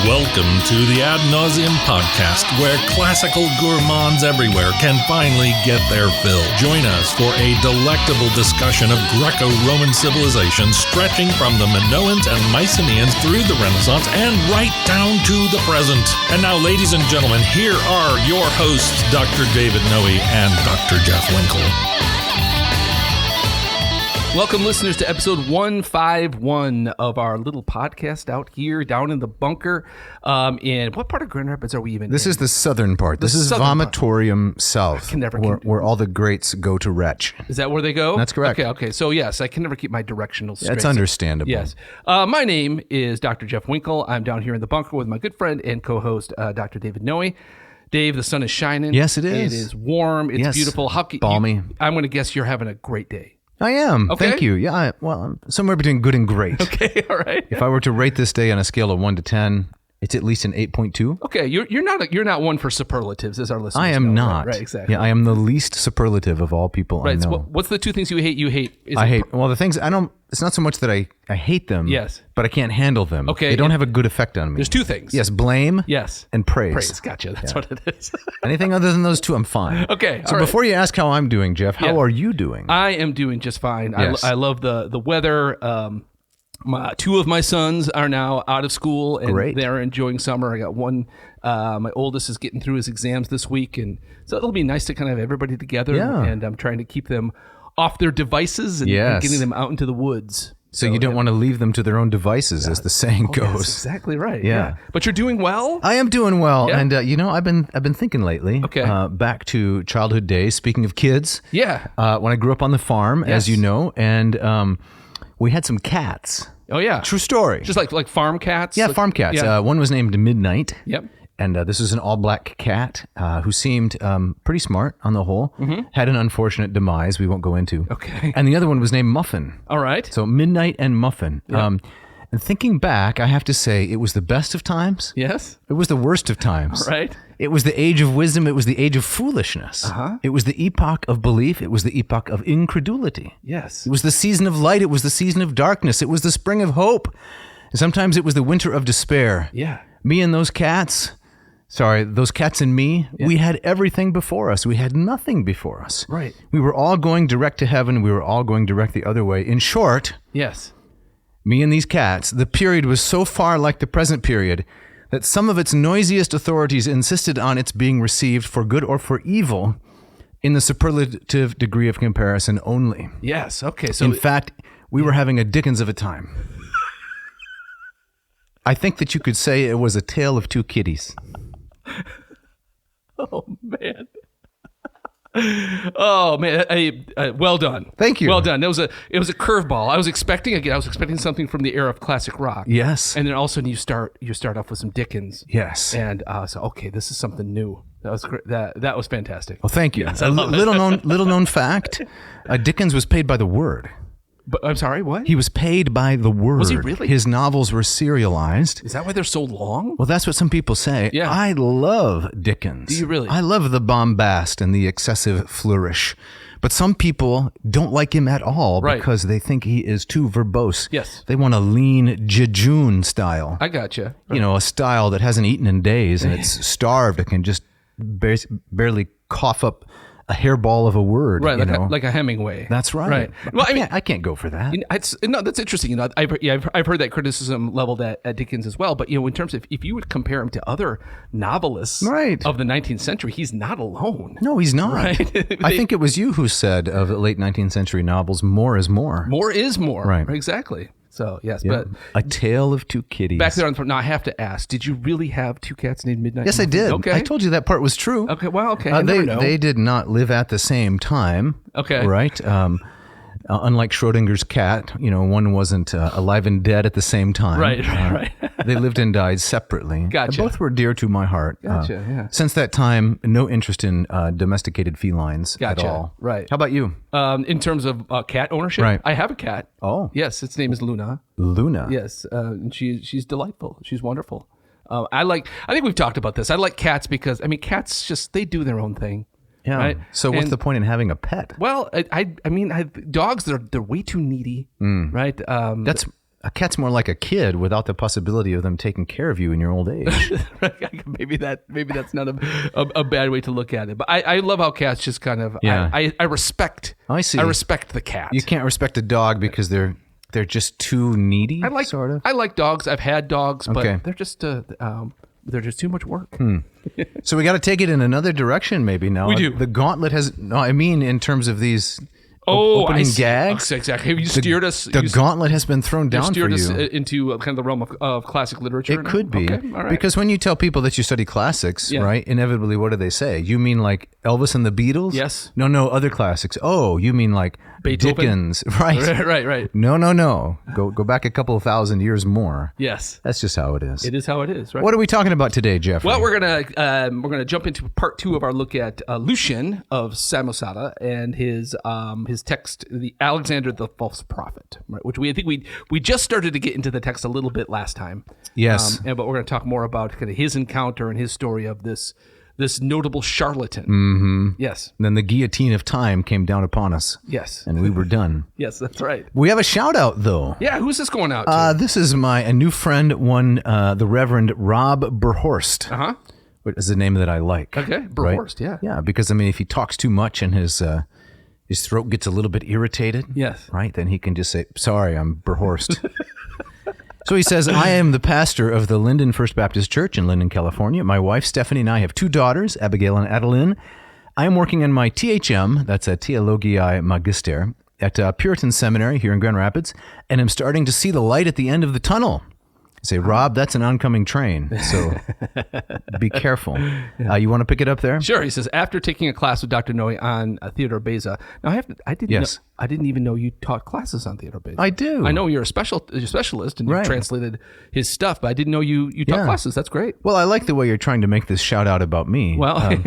Welcome to the Ad Nauseam podcast, where classical gourmands everywhere can finally get their fill. Join us for a delectable discussion of Greco-Roman civilization stretching from the Minoans and Mycenaeans through the Renaissance and right down to the present. And now, ladies and gentlemen, here are your hosts, Dr. David Noe and Dr. Jeff Winkle. Welcome, listeners, to episode 151 of our little podcast out here down in the bunker. In what part of Grand Rapids are we even This in? is the southern part. This is Vomitorium South, where all the greats go to retch. Is that where they go? That's correct. Okay. So, yes, I can never keep my directional straight. That's understandable. Yes. My name is Dr. Jeff Winkle. I'm down here in the bunker with my good friend and co-host, Dr. David Noe. Dave, the sun is shining. Yes, it is. It is warm. It's beautiful. Balmy. I'm going to guess you're having a great day. I am. Okay. Thank you. Yeah, I'm somewhere between good and great. Okay, all right. If I were to rate this day on a scale of 1 to 10, it's at least an 8.2. Okay, you're not one for superlatives, as our listeners I am know. not. Right, exactly. Yeah, I am the least superlative of all people I know. So what's the two things you hate? The things I don't. It's not so much that I hate them. Yes. But I can't handle them. Okay. They don't have a good effect on me. There's two things. Yes, blame. Yes. And praise. Praise. Gotcha. That's what it is. Anything other than those two, I'm fine. Okay. So before you ask how I'm doing, Jeff, how are you doing? I am doing just fine. Yes. I love the weather. Two of my sons are now out of school and Great. they're enjoying summer. I got one. My oldest is getting through his exams this week, and so it'll be nice to kind of have everybody together. Yeah. And I'm trying to keep them off their devices and getting them out into the woods. So you don't want to leave them to their own devices, as the saying goes. That's exactly right. Yeah. But you're doing well? I am doing well, Yeah. and I've been thinking lately. Okay. Back to childhood days. Speaking of kids, Yeah. when I grew up on the farm, Yes. as you know, and we had some cats. Oh, yeah. True story. Just like farm cats? Yeah, Like- farm cats. Yeah. One was named Midnight. Yep. And this was an all-black cat who seemed pretty smart on the whole. Mm-hmm. Had an unfortunate demise we won't go into. Okay. And the other one was named Muffin. All right. So Midnight and Muffin. And thinking back, I have to say it was the best of times. Yes. It was the worst of times. All right. It was the age of wisdom. It was the age of foolishness. Uh-huh. It was the epoch of belief. It was the epoch of incredulity. Yes. It was the season of light. It was the season of darkness. It was the spring of hope. And sometimes it was the winter of despair. Yeah. Me and those cats and me, we had everything before us. We had nothing before us. Right. We were all going direct to heaven. We were all going direct the other way. In short, Yes. me and these cats, the period was so far like the present period that some of its noisiest authorities insisted on its being received for good or for evil in the superlative degree of comparison only. Yes. Okay. So In fact, we were having a Dickens of a time. I think that you could say it was a tale of two kitties. Oh man. Oh man. Well done. Thank you. Well done. It was a curveball. I was expecting something from the era of classic rock. Yes. And then all of a sudden you start off with some Dickens. Yes. And so okay, this is something new. That was great. That was fantastic. Well, thank you. Yes, I love it. Little known fact, Dickens was paid by the word. But I'm sorry, what? He was paid by the word. Was he really? His novels were serialized. Is that why they're so long? Well, that's what some people say. Yeah. I love Dickens. Do you really? I love the bombast and the excessive flourish. But some people don't like him at all because they think he is too verbose. Yes. They want a lean jejune style. I gotcha. You know, a style that hasn't eaten in days and it's starved and can just barely cough up a hairball of a word. Right, you know? like a Hemingway. That's right. Right. Well, I can't go for that. That's interesting. I've heard that criticism leveled at Dickens as well. But in terms of if you would compare him to other novelists of the 19th century, he's not alone. No, he's not. Right. I think it was you who said of the late 19th century novels, more is more. More is more. Right. Exactly. So yes, Yeah. but A Tale of Two Kitties. back there on the now I have to ask: did you really have two cats named Midnight? Yes, I did. Okay. I told you that part was true. Okay. Well, okay. I never know. They did not live at the same time. Okay. Right. Unlike Schrodinger's cat, one wasn't alive and dead at the same time. Right. They lived and died separately. Gotcha. Both were dear to my heart. Gotcha, yeah. Since that time, no interest in domesticated felines Gotcha. at all. Right. How about you? In terms of cat ownership, Right. I have a cat. Oh. Yes, its name is Luna. Luna. Yes, and she's delightful. She's wonderful. I think we've talked about this. I like cats because cats they do their own thing. Yeah. Right? So what's And- the point in having a pet? Well, dogs they're way too needy, right? That's A cat's more like a kid without the possibility of them taking care of you in your old age. maybe that's not a bad way to look at it. But I love how cats just kind of I respect. I see. I respect the cat. You can't respect a dog because they're just too needy. I like dogs. I've had dogs, but Okay. they're just too much work. So we got to take it in another direction, maybe now. We do. The gauntlet has. No, I mean in terms of these. Oh, opening I see. gags. Exactly. You steered us. The gauntlet has been thrown down for steered us you. into kind of the realm of classic literature. It could be. Okay, all right. Because when you tell people that you study classics, right, inevitably, what do they say? You mean like Elvis and the Beatles? Yes. No, other classics. Oh, you mean like Beethoven? Dickens. Right. Right. No. Go back a couple of thousand years more. Yes. That's just how it is. It is how it is, right? What are we talking about today, Jeffrey? Well, we're gonna jump into part 2 of our look at Lucian of Samosata and his text, the Alexander the False Prophet, right? Which I think we just started to get into the text a little bit last time. Yes. But we're going to talk more about kind of his encounter and his story of this notable charlatan. Mm-hmm. Yes. And then the guillotine of time came down upon us. Yes. And we were done. Yes, that's right. We have a shout out though. Yeah, who's this going out to? This is a new friend, the Reverend Rob Berhorst. Uh-huh. Which is a name that I like. Okay, Berhorst, right? Yeah, because I mean, if he talks too much and his throat gets a little bit irritated, yes, right, then he can just say, "Sorry, I'm Berhorst." So he says, "I am the pastor of the Linden First Baptist Church in Linden, California. My wife Stephanie and I have 2 daughters, Abigail and Adeline. I am working on my THM, that's a Theologiae Magister, at Puritan Seminary here in Grand Rapids, and I'm starting to see the light at the end of the tunnel." I say, "Rob, that's an oncoming train, so be careful." You want to pick it up there? Sure. He says, after taking a class with Dr. Noe on Theodore Beza. Now, I didn't even know you taught classes on Theodore Beza. I do. I know you're a specialist and you translated his stuff, but I didn't know you taught classes. That's great. Well, I like the way you're trying to make this shout out about me. Well,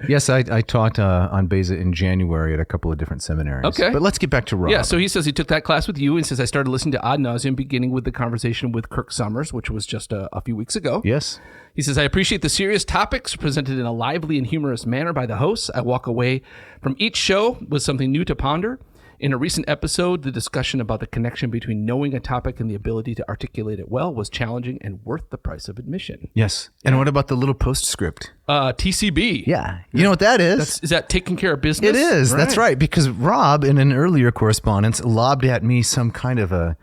yes, I taught on Beza in January at a couple of different seminaries. Okay. But let's get back to Rob. Yeah, so he says he took that class with you and says, I started listening to Ad Nauseam, beginning with the conversation with Kirk Summers, which was just a few weeks ago. Yes. He says, I appreciate the serious topics presented in a lively and humorous manner by the hosts. I walk away from each show with something new to ponder. In a recent episode, the discussion about the connection between knowing a topic and the ability to articulate it well was challenging and worth the price of admission. Yes. And what about the little postscript? TCB. Yeah. You know what that is? Is that taking care of business? It is. Right. That's right. Because Rob, in an earlier correspondence, lobbed at me some kind of a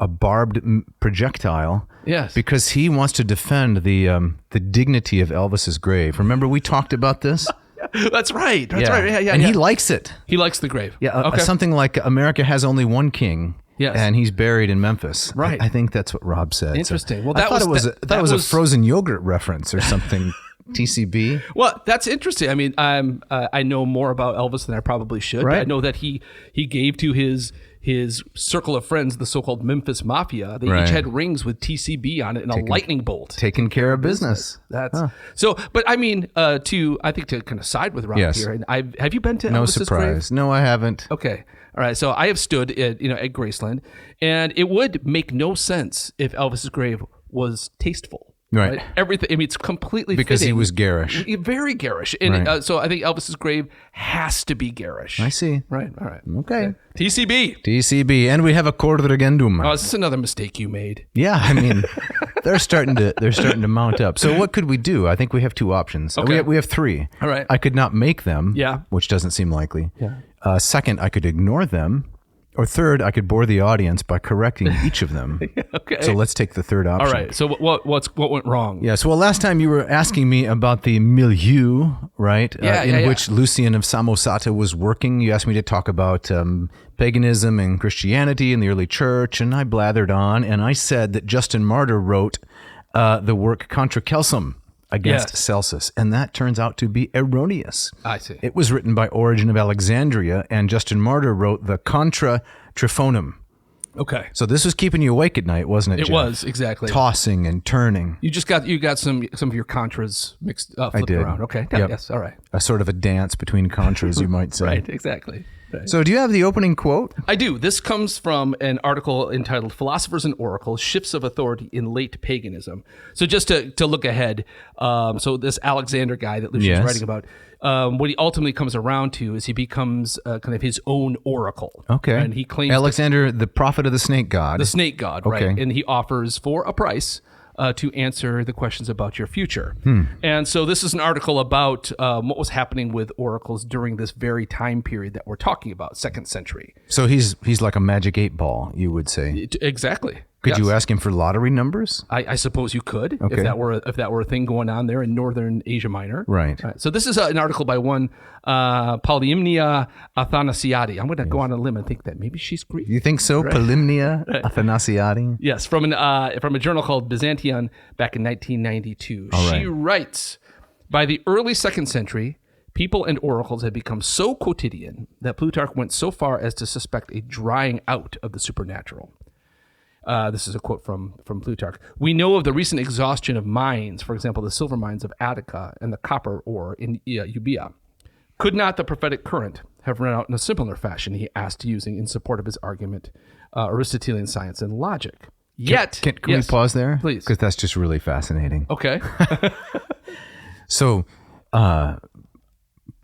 barbed projectile. Yes. Because he wants to defend the dignity of Elvis's grave. Remember we talked about this? That's right. That's right. Yeah. And he likes it. He likes the grave. Yeah. Something like America has only one king. Yes. And he's buried in Memphis. Right. I think that's what Rob said. Interesting. So Well, I thought it was a frozen yogurt reference or something. TCB. Well, that's interesting. I mean, I know more about Elvis than I probably should. Right. But I know that he gave to his circle of friends, the so-called Memphis Mafia. They each had rings with TCB on it and a lightning bolt. Taking care of business. That's so. But I mean, I think to kind of side with Rob here. And have you been to No Elvis's surprise. grave? No, I haven't. Okay. All right. So I have stood at Graceland, and it would make no sense if Elvis's grave was tasteful. Right. Everything. I mean, it's completely because fitting. he was garish. Very garish. And so I think Elvis's grave has to be garish. I see. Right. All right. Okay. TCB. And we have a corrigendum. Oh, is this another mistake you made? Yeah, I mean, they're starting to mount up. So what could we do? I think we have 2 options. Okay. We have 3. All right. I could not make them. Yeah. Which doesn't seem likely. Yeah. Second, I could ignore them. Or third, I could bore the audience by correcting each of them. Okay. So let's take the third option. All right. So what went wrong? Yes. Well, last time you were asking me about the milieu, right? In which Lucian of Samosata was working. You asked me to talk about paganism and Christianity in the early church, and I blathered on, and I said that Justin Martyr wrote the work Contra Celsum against Celsus, and that turns out to be erroneous. I see. It was written by Origen of Alexandria, and Justin Martyr wrote the Contra Tryphonum. Okay. So this was keeping you awake at night, wasn't it, It Jeff? was, exactly. Tossing and turning. You got some of your contras mixed flipped did. around. Okay. Yep. Yes. All right. A sort of a dance between contras, you might say. Right. Exactly. So do you have the opening quote? I do. This comes from an article entitled Philosophers and Oracles, Shifts of Authority in Late Paganism. So just to look ahead, so this Alexander guy that Lucian's writing about, what he ultimately comes around to is he becomes kind of his own oracle. Okay. And he claims Alexander, the prophet of the snake god. the snake god, right? And he offers for a price to answer the questions about your future. And so this is an article about what was happening with oracles during this very time period that we're talking about, 2nd century. So he's like a magic 8-ball, you would say. Exactly. Could you ask him for lottery numbers? I suppose you could, if that were a thing going on there in northern Asia Minor. Right. So this is an article by one Polymnia Athanasiadi. I'm going to go on a limb and think that maybe she's Greek. You think so? Right. Polymnia Athanasiadi? Yes, from a journal called Byzantion back in 1992. She writes, by the early 2nd century, people and oracles had become so quotidian that Plutarch went so far as to suspect a drying out of the supernatural. This is a quote from Plutarch. We know of the recent exhaustion of mines, for example, the silver mines of Attica and the copper ore in Euboea. Could not the prophetic current have run out in a similar fashion, he asked, using in support of his argument Aristotelian science and logic? Yet... Can we pause there? Please. Because that's just really fascinating. Okay. So...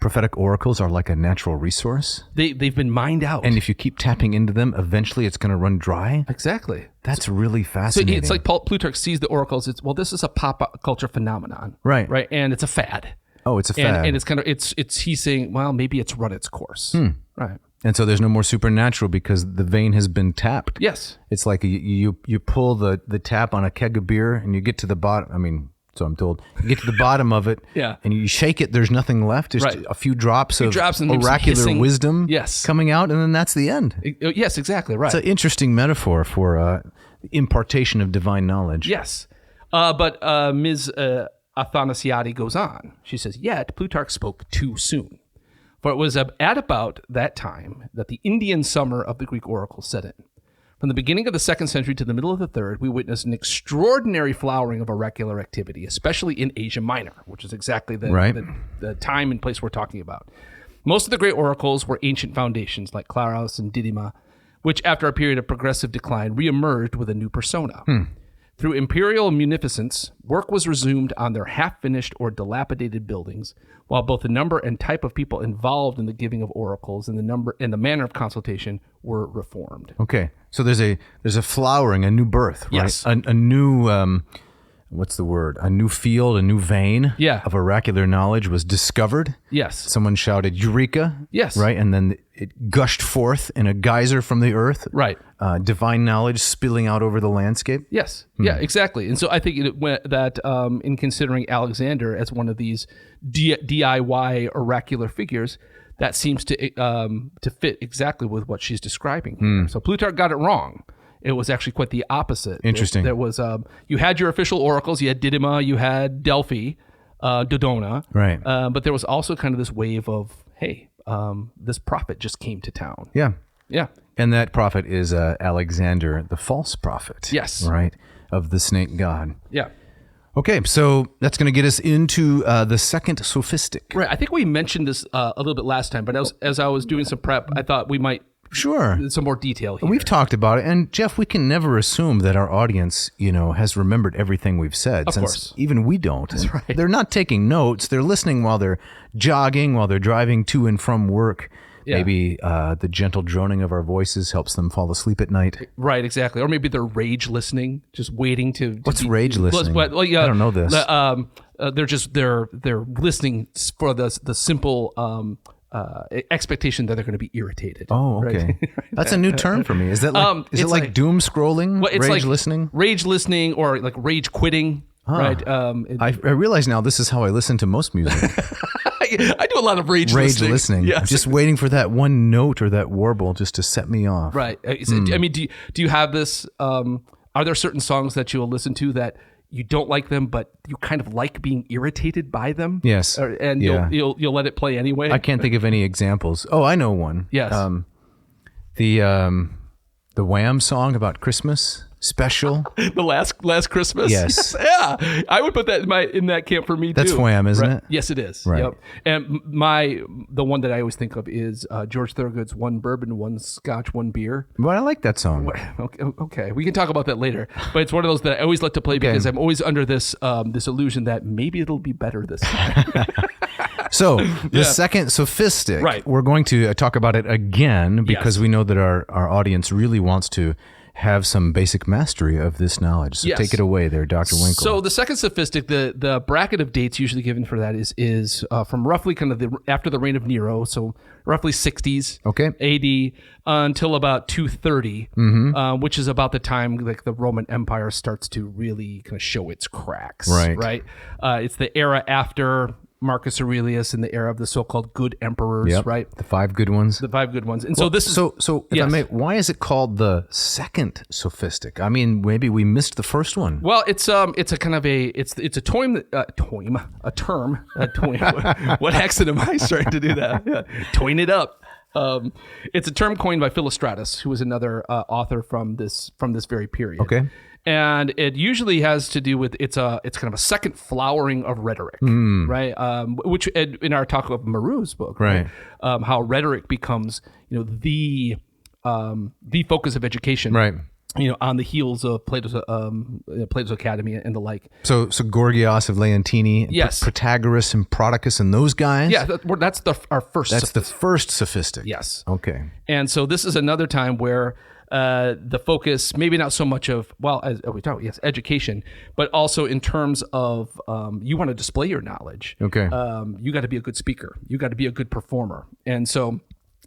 prophetic oracles are like a natural resource. They've been mined out. And if you keep tapping into them, eventually it's going to run dry. Exactly. That's really fascinating. So it's like Plutarch sees the oracles. This is a pop culture phenomenon. Right. Right. And it's a fad. Oh, it's a fad. And it's kind of, he's saying, well, maybe it's run its course. Right. And so there's no more supernatural because the vein has been tapped. Yes. It's like you pull the tap on a keg of beer and you get to the bottom. So I'm told. You get to the bottom of it, and you shake it. There's nothing left. Just a few drops of oracular wisdom coming out, and then that's the end. Yes, exactly right. It's an interesting metaphor for impartation of divine knowledge. Yes, but Ms. Athanasiadi goes on. She says, yet Plutarch spoke too soon. For it was at about that time that the Indian summer of the Greek oracle set in. From the beginning of the 2nd century to the middle of the 3rd, we witnessed an extraordinary flowering of oracular activity, especially in Asia Minor, which is exactly the time and place we're talking about. Most of the great oracles were ancient foundations like Claros and Didyma, which after a period of progressive decline reemerged with a new persona. Through imperial munificence, work was resumed on their half-finished or dilapidated buildings, while both the number and type of people involved in the giving of oracles and the number and the manner of consultation were reformed. Okay, so there's a flowering, a new birth, right? Yes. A new what's the word? A new field, a new vein of oracular knowledge was discovered. Yes. Someone shouted "Eureka!" Yes. Right, and then it gushed forth in a geyser from the earth. Right. Divine knowledge spilling out over the landscape. Yes. Yeah, exactly. And so I think that in considering Alexander as one of these DIY oracular figures, that seems to fit exactly with what she's describing here. So Plutarch got it wrong. It was actually quite the opposite. Interesting. There was you had your official oracles. You had Didyma. You had Delphi, Dodona. Right. But there was also kind of this wave of, hey, this prophet just came to town. Yeah. Yeah. And that prophet is Alexander, the false prophet. Yes. Right. Of the snake god. Yeah. Okay, so that's going to get us into the Second Sophistic. Right. I think we mentioned this a little bit last time, but as I was doing some prep, I thought we might some more detail here. We've talked about it, and Jeff, we can never assume that our audience, has remembered everything we've said. Of since course. Even we don't. That's right. They're not taking notes. They're listening while they're jogging, while they're driving to and from work. Yeah. Maybe the gentle droning of our voices helps them fall asleep at night. Right, exactly. Or maybe they're rage listening, just waiting to What's rage listening? I don't know this. They're listening for the simple expectation that they're going to be irritated. Oh, okay. Right? That's a new term for me. Is that like doom scrolling? Well, it's rage like listening? Rage listening or like rage quitting. Right. I realize now this is how I listen to most music. I do a lot of rage listening. Yes. I'm just waiting for that one note or that warble just to set me off. Right. I mean, do you have this? Are there certain songs that you'll listen to that you don't like them, but you kind of like being irritated by them? Yes. And you'll let it play anyway? I can't think of any examples. Oh, I know one. Yes. The Wham song about Christmas. special. The last Christmas. Yes. Yeah, I would put that in that camp for me too. That's Wham, isn't it? Yes, it is. Right. Yep. And the one that I always think of is George Thorogood's "One Bourbon, One Scotch, One Beer." But I like that song. Okay, we can talk about that later. But it's one of those that I always like to play because I'm always under this this illusion that maybe it'll be better this time. So the Second Sophistic, Right. we're going to talk about it again because we know that our audience really wants to have some basic mastery of this knowledge. So take it away there, Dr. Winkle. So the Second Sophistic, the bracket of dates usually given for that is from roughly kind of after the reign of Nero, so roughly 60s AD until about 230, which is about the time like the Roman Empire starts to really kind of show its cracks. Right. It's the era after Marcus Aurelius in the era of the so-called good emperors, right? The 5 good ones. The 5 good ones. And so this is... So if I may, why is it called the Second Sophistic? I mean, maybe we missed the first one. Well, it's a kind of it's a term. What accent am I starting to do that? Yeah. Toin it up. It's a term coined by Philostratus, who was another author from this very period. Okay. And it usually has to do with it's kind of a second flowering of rhetoric, right? Which in our talk of Maru's book, right? How rhetoric becomes the focus of education, right? On the heels of Plato's Academy and the like. So Gorgias of Leontini, yes, Protagoras and Prodicus and those guys. Yeah, that's our first. That's the first Sophistic. Yes. Okay. And so this is another time where the focus, maybe not so much of, as we talk, yes, education, but also in terms of you want to display your knowledge. Okay. You got to be a good speaker. You got to be a good performer. And so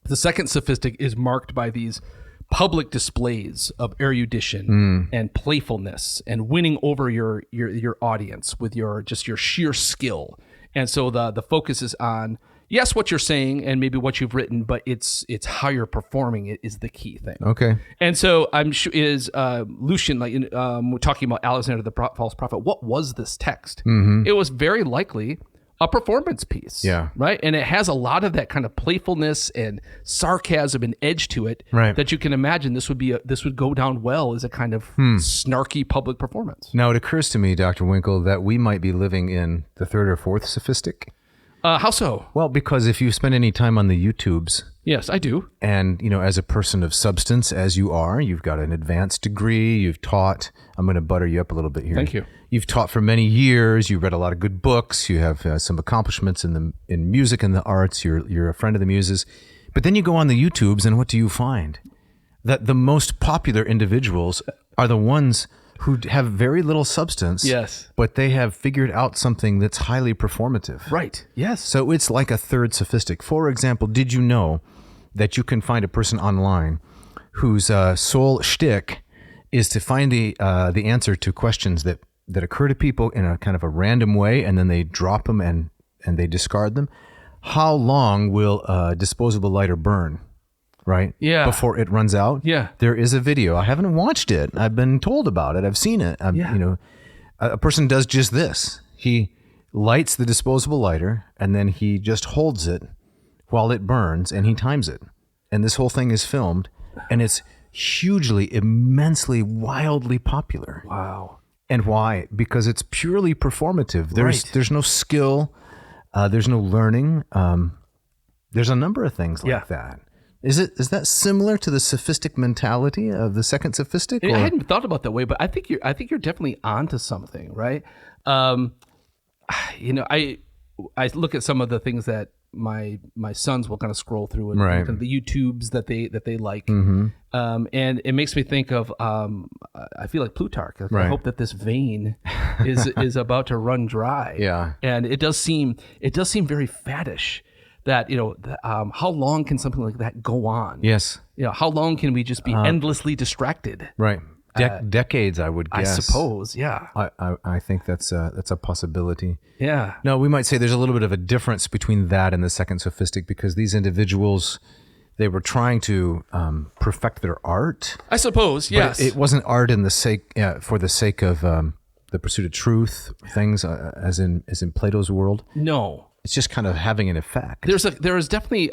the Second Sophistic is marked by these public displays of erudition and playfulness and winning over your audience with your sheer skill. And so the focus is on, yes, what you're saying and maybe what you've written, but it's how you're performing it is the key thing. Okay. And so I'm sure Lucian, we're talking about Alexander the false prophet. What was this text? It was very likely a performance piece. Yeah. Right. And it has a lot of that kind of playfulness and sarcasm and edge to it. Right. That you can imagine this would go down well as a kind of snarky public performance. Now it occurs to me, Dr. Winkle, that we might be living in the third or fourth Sophistic. How so? Well, because if you spend any time on the YouTubes. Yes, I do. And, as a person of substance, as you are, you've got an advanced degree, you've taught. I'm going to butter you up a little bit here. Thank you. You've taught for many years. You've read a lot of good books. You have some accomplishments in music and the arts. You're a friend of the muses. But then you go on the YouTubes, and what do you find? That the most popular individuals are the ones who have very little substance, yes, but they have figured out something that's highly performative. Right, yes. So it's like a third Sophistic. For example, did you know that you can find a person online whose sole shtick is to find the answer to questions that occur to people in a kind of a random way, and then they drop them and they discard them? How long will a disposable lighter burn? Right? Yeah. Before it runs out? Yeah. There is a video. I haven't watched it. I've been told about it. I've seen it. A person does just this. He lights the disposable lighter, and then he just holds it while it burns, and he times it. And this whole thing is filmed, and it's hugely, immensely, wildly popular. Wow. And why? Because it's purely performative. There's no skill. There's no learning. There's a number of things like that. Is that similar to the sophistic mentality of the Second Sophistic? I hadn't thought about that way, but I think you're definitely onto something, right? I look at some of the things that my sons will kind of scroll through and kind of the YouTubes that they like, and it makes me think of I feel like Plutarch. I hope that this vein is about to run dry. Yeah, and it does seem very faddish. That how long can something like that go on? Yes. How long can we just be endlessly distracted? Right. Decades, I would guess. I suppose. Yeah. I think that's a possibility. Yeah. No, we might say there's a little bit of a difference between that and the Second Sophistic, because these individuals, they were trying to perfect their art. I suppose. Yes. But it wasn't art in the sake for the sake of the pursuit of truth, things as in Plato's world. No. It's just kind of having an effect. There is definitely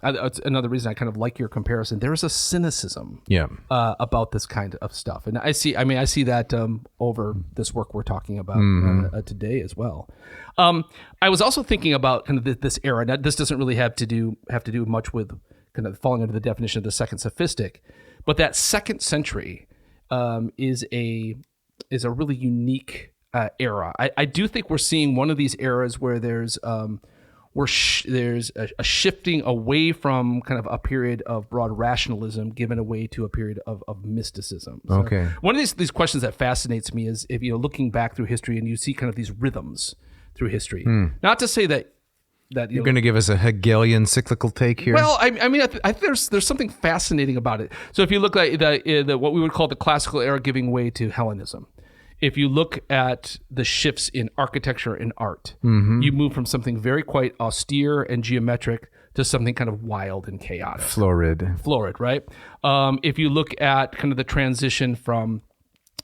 That's another reason I kind of like your comparison. There is a cynicism about this kind of stuff. And I see that over this work we're talking about today as well. I was also thinking about kind of this era. Now, this doesn't really have to do much with kind of falling under the definition of the Second Sophistic, but that 2nd century is a really unique era. I do think we're seeing one of these eras where there's a shifting away from kind of a period of broad rationalism given away to a period of mysticism. So Okay. One of these questions that fascinates me is if looking back through history and you see kind of these rhythms through history. Not to say that You're going to give us a Hegelian cyclical take here? Well, I mean, I think there's something fascinating about it. So if you look at the what we would call the classical era giving way to Hellenism, if you look at the shifts in architecture and art, you move from something very quite austere and geometric to something kind of wild and chaotic. Florid, right? If you look at kind of the transition from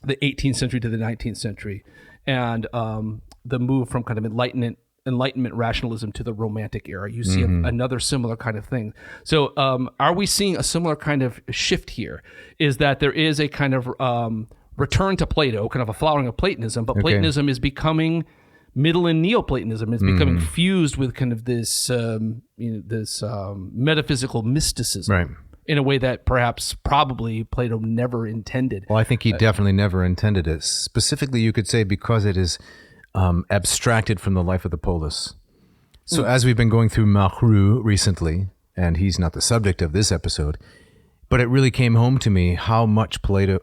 the 18th century to the 19th century and the move from kind of Enlightenment rationalism to the Romantic era, you see another similar kind of thing. So are we seeing a similar kind of shift here? Is that there is a kind of return to Plato, kind of a flowering of Platonism, but Platonism is becoming Middle and Neoplatonism is becoming fused with kind of this metaphysical mysticism. Right. In a way that probably Plato never intended. Well, I think he definitely never intended it. Specifically, you could say because it is abstracted from the life of the polis. So as we've been going through Mahru recently, and he's not the subject of this episode, but it really came home to me how much Plato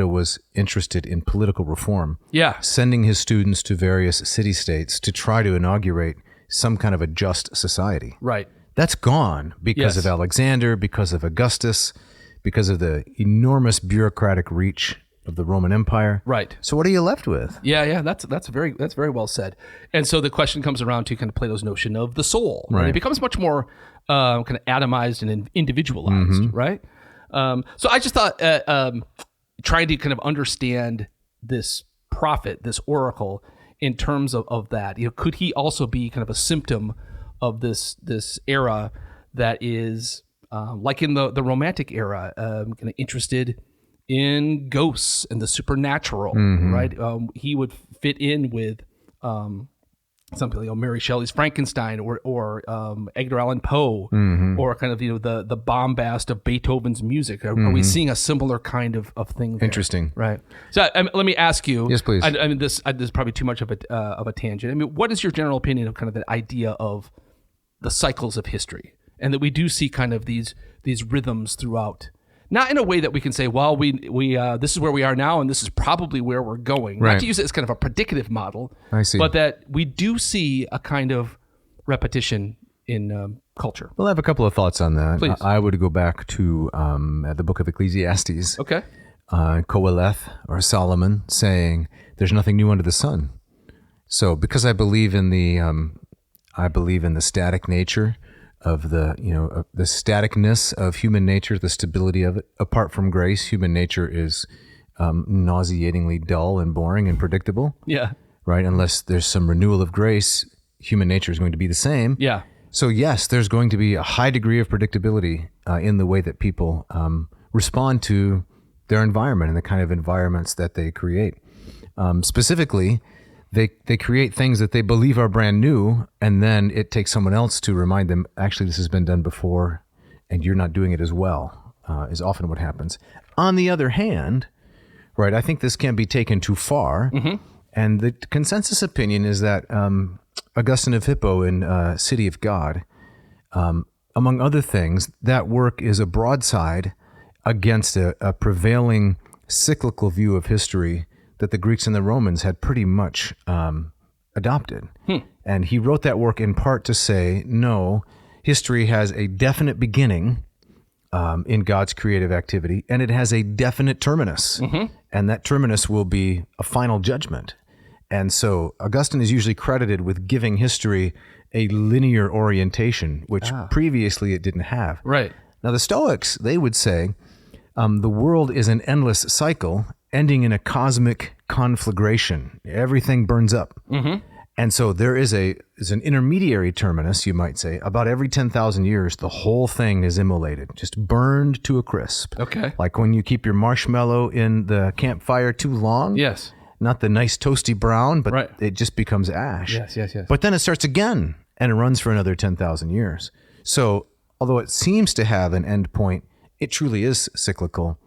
was interested in political reform. Yeah. Sending his students to various city-states to try to inaugurate some kind of a just society. Right. That's gone because of Alexander, because of Augustus, because of the enormous bureaucratic reach of the Roman Empire. Right. So what are you left with? Yeah. That's very well said. And so the question comes around to kind of Plato's notion of the soul. Right. It becomes much more kind of atomized and individualized, right? So I just thought trying to kind of understand this prophet, this oracle, in terms of that, could he also be kind of a symptom of this era that is like in the Romantic era, kind of interested in ghosts and the supernatural, right? He would fit in with something like Mary Shelley's Frankenstein or Edgar Allan Poe, or kind of the bombast of Beethoven's music. Are we seeing a similar kind of thing there? Interesting, right? So let me ask you. Yes, please. I mean, this is probably too much of a tangent. I mean, what is your general opinion of kind of the idea of the cycles of history, and that we do see kind of these rhythms throughout? Not in a way that we can say, well, we this is where we are now, and this is probably where we're going. Right. Not to use it as kind of a predicative model, I see. but that we do see a kind of repetition in culture. Well, I have a couple of thoughts on that. Please. I would go back to the book of Ecclesiastes. Okay. Qoheleth, or Solomon, saying, "There's nothing new under the sun." So, because I believe in the static nature of the staticness of human nature, the stability of it. Apart from grace, human nature is nauseatingly dull and boring and predictable. Yeah. Right? Unless there's some renewal of grace, human nature is going to be the same. Yeah. So yes, there's going to be a high degree of predictability in the way that people respond to their environment and the kind of environments that they create. Specifically, They create things that they believe are brand new, and then it takes someone else to remind them, actually, this has been done before, and you're not doing it as well, is often what happens. On the other hand, right, I think this can be taken too far, and the consensus opinion is that Augustine of Hippo in City of God, among other things, that work is a broadside against a prevailing cyclical view of history that the Greeks and the Romans had pretty much adopted. And he wrote that work in part to say, no, history has a definite beginning in God's creative activity, and it has a definite terminus. And that terminus will be a final judgment. And so Augustine is usually credited with giving history a linear orientation, which previously it didn't have. Right. Now, the Stoics, they would say the world is an endless cycle ending in a cosmic conflagration. Everything burns up. And so there is an intermediary terminus, you might say. About every 10,000 years, the whole thing is immolated, just burned to a crisp. Okay. Like when you keep your marshmallow in the campfire too long. Yes. Not the nice toasty brown, but Right. it just becomes ash. Yes. But then it starts again, and it runs for another 10,000 years. So although it seems to have an end point, it truly is cyclical.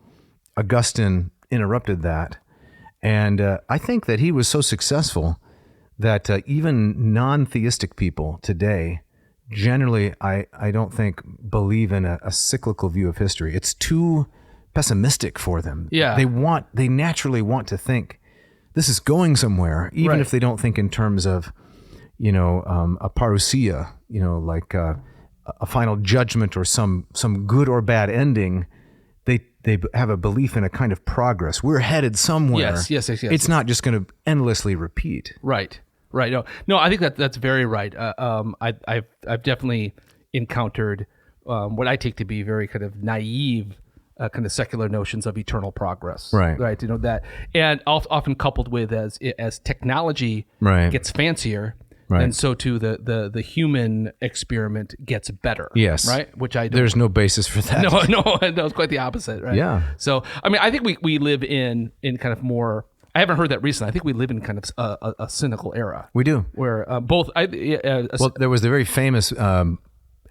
Augustine interrupted that. And I think that he was so successful that even non-theistic people today, generally, I don't think believe in a cyclical view of history. It's too pessimistic for them. Yeah. They naturally want to think this is going somewhere, even Right. if they don't think in terms of, a parousia, like a final judgment or some good or bad ending. They have a belief in a kind of progress. We're headed somewhere. Yes. It's not just going to endlessly repeat. Right. No, I think that's very right. I've definitely encountered what I take to be very kind of naive, kind of secular notions of eternal progress. Right. That, and often coupled with as technology Right. gets fancier. Right. And so too the human experiment gets better. Yes. Right. Which I don't. There's no basis for that. No, it's quite the opposite. Right. Yeah. So I mean, I think we live in kind of more. I haven't heard that recently. I think we live in kind of a cynical era. We do. Where both. Well, there was the very famous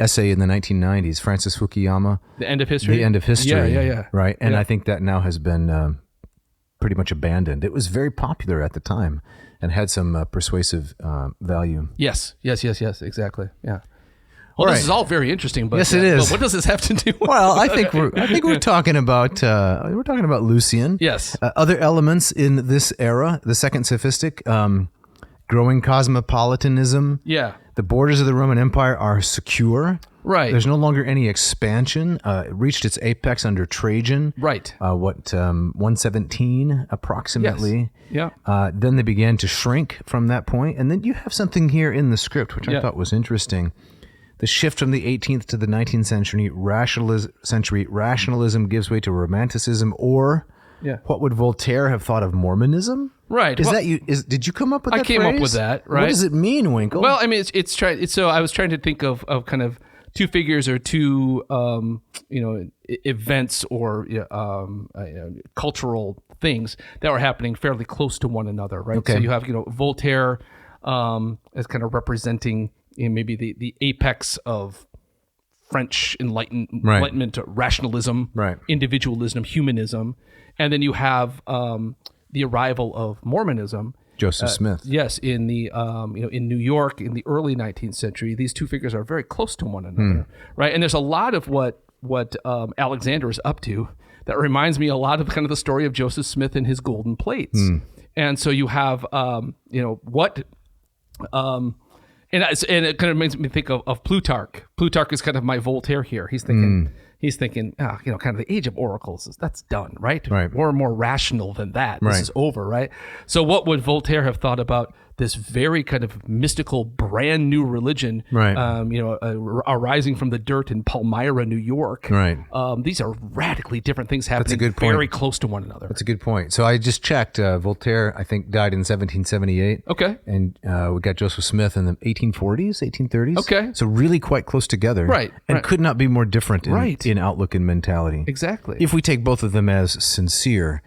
essay in the 1990s, Francis Fukuyama, The End of History. The End of History. Yeah. Right. And Yeah. I think that now has been pretty much abandoned. It was very popular at the time and had some persuasive value. Yes. Exactly. Yeah. All Well, right. this is all very interesting, but Yes, it is. But what does this have to do with? Well, I think we're talking about Lucian. Yes. Other elements in this era, the Second Sophistic, growing cosmopolitanism. Yeah. The borders of the Roman Empire are secure. Right. There's no longer any expansion. It reached its apex under Trajan. Right. 117 approximately. Yes. Yeah. Then they began to shrink from that point. And then you have something here in the script, which I thought was interesting. The shift from the 18th to the 19th century, rationalism gives way to romanticism, or what would Voltaire have thought of Mormonism? Right. Did you come up with that I came phrase? up with that, right? What does it mean, Winkle? Well, I mean, so I was trying to think of kind of two figures or two, events or cultural things that were happening fairly close to one another, right? Okay. So you have, Voltaire as kind of representing maybe the apex of French Enlightenment, rationalism, Right. individualism, humanism, and then you have the arrival of Mormonism. Joseph Smith. Yes, in the in New York in the early 19th century, these two figures are very close to one another, right? And there's a lot of what Alexander is up to that reminds me a lot of kind of the story of Joseph Smith and his golden plates. And so you have and it kind of makes me think of Plutarch. Plutarch is kind of my Voltaire here. He's thinking, kind of the age of oracles, that's done, right? Right. We're more rational than that. This Right. is over, right? So what would Voltaire have thought about this very kind of mystical, brand new religion, Right. arising from the dirt in Palmyra, New York? Right. These are radically different things happening good point. very close to one another. That's a good point. So I just checked. Voltaire, I think, died in 1778. Okay. And we got Joseph Smith in the 1840s, 1830s. Okay. So really quite close together. Right, And right. could not be more different Right. in outlook and mentality. Exactly. If we take both of them as sincere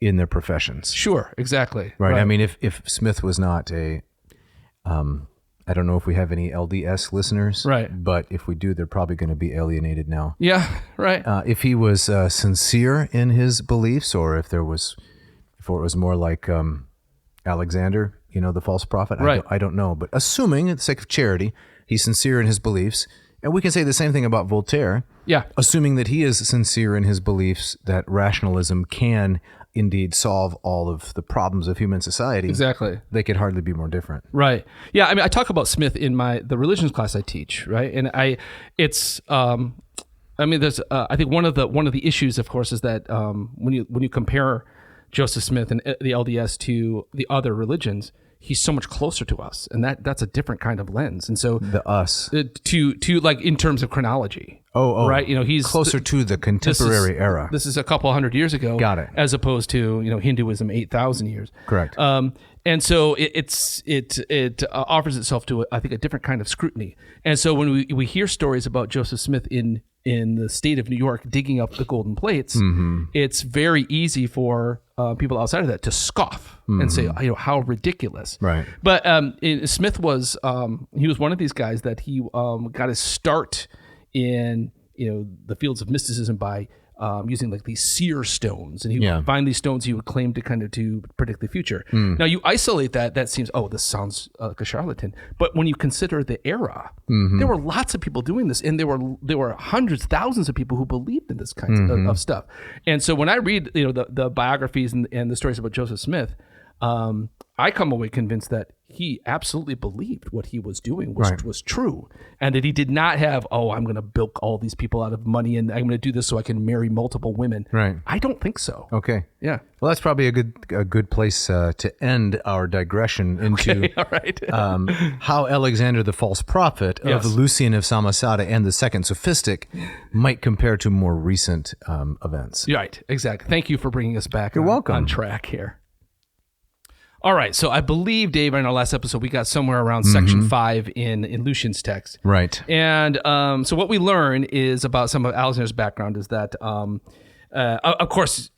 in their professions. Sure, exactly. Right. I mean, if Smith was not I don't know if we have any LDS listeners. Right. But if we do, they're probably going to be alienated now. Yeah, right. If he was sincere in his beliefs, or if it was more like Alexander, the false prophet, Right. I don't know. But assuming, for the sake of charity, he's sincere in his beliefs, and we can say the same thing about Voltaire. Yeah. Assuming that he is sincere in his beliefs that rationalism can indeed solve all of the problems of human society. Exactly. They could hardly be more different. Right. Yeah. I mean, I talk about Smith in the religions class I teach, right? And there's I think one of the issues, of course, is that when you compare Joseph Smith and the LDS to the other religions, he's so much closer to us, and that's a different kind of lens. And so The us. to like in terms of chronology. Oh, right. He's closer to the contemporary era. This is a couple hundred years ago. Got it. As opposed to Hinduism 8,000 years. Correct. And so it offers itself to I think a different kind of scrutiny. And so when we hear stories about Joseph Smith in the state of New York digging up the golden plates, it's very easy for people outside of that to scoff and say, how ridiculous. Right. But Smith was he was one of these guys that he got his start in the fields of mysticism by using like these seer stones, and he would find these stones he would claim to kind of to predict the future. Now you isolate that seems, this sounds like a charlatan, but when you consider the era, there were lots of people doing this, and there were hundreds, thousands of people who believed in this kind of stuff. And so when I read the biographies and the stories about Joseph Smith, I come away convinced that he absolutely believed what he was doing was true, and that he did not have, I'm going to bilk all these people out of money, and I'm going to do this so I can marry multiple women. Right. I don't think so. Okay. Yeah. Well, that's probably a good place to end our digression into all right. how Alexander the False Prophet of Lucian of Samosata and the Second Sophistic might compare to more recent events. Right. Exactly. Thank you for bringing us back. You're welcome. On track here. All right, so I believe, Dave, in our last episode, we got somewhere around section 5 in Lucian's text. Right. And so what we learn is about some of Alexander's background is that, of course,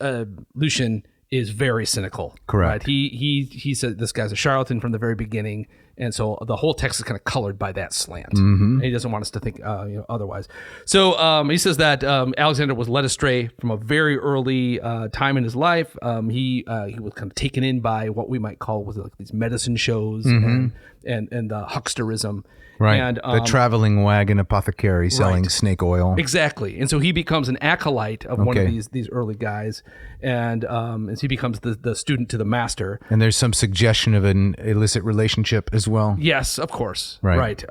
Lucian is very cynical. Correct. Right? He said this guy's a charlatan from the very beginning, and so the whole text is kind of colored by that slant. And he doesn't want us to think otherwise. So he says that Alexander was led astray from a very early time in his life. He was kind of taken in by what we might call like these medicine shows and the hucksterism. Right. And, the traveling wagon apothecary selling snake oil. Exactly. And so he becomes an acolyte of one of these early guys, and as he becomes the student to the master. And there's some suggestion of an illicit relationship as well. Yes, of course. Right.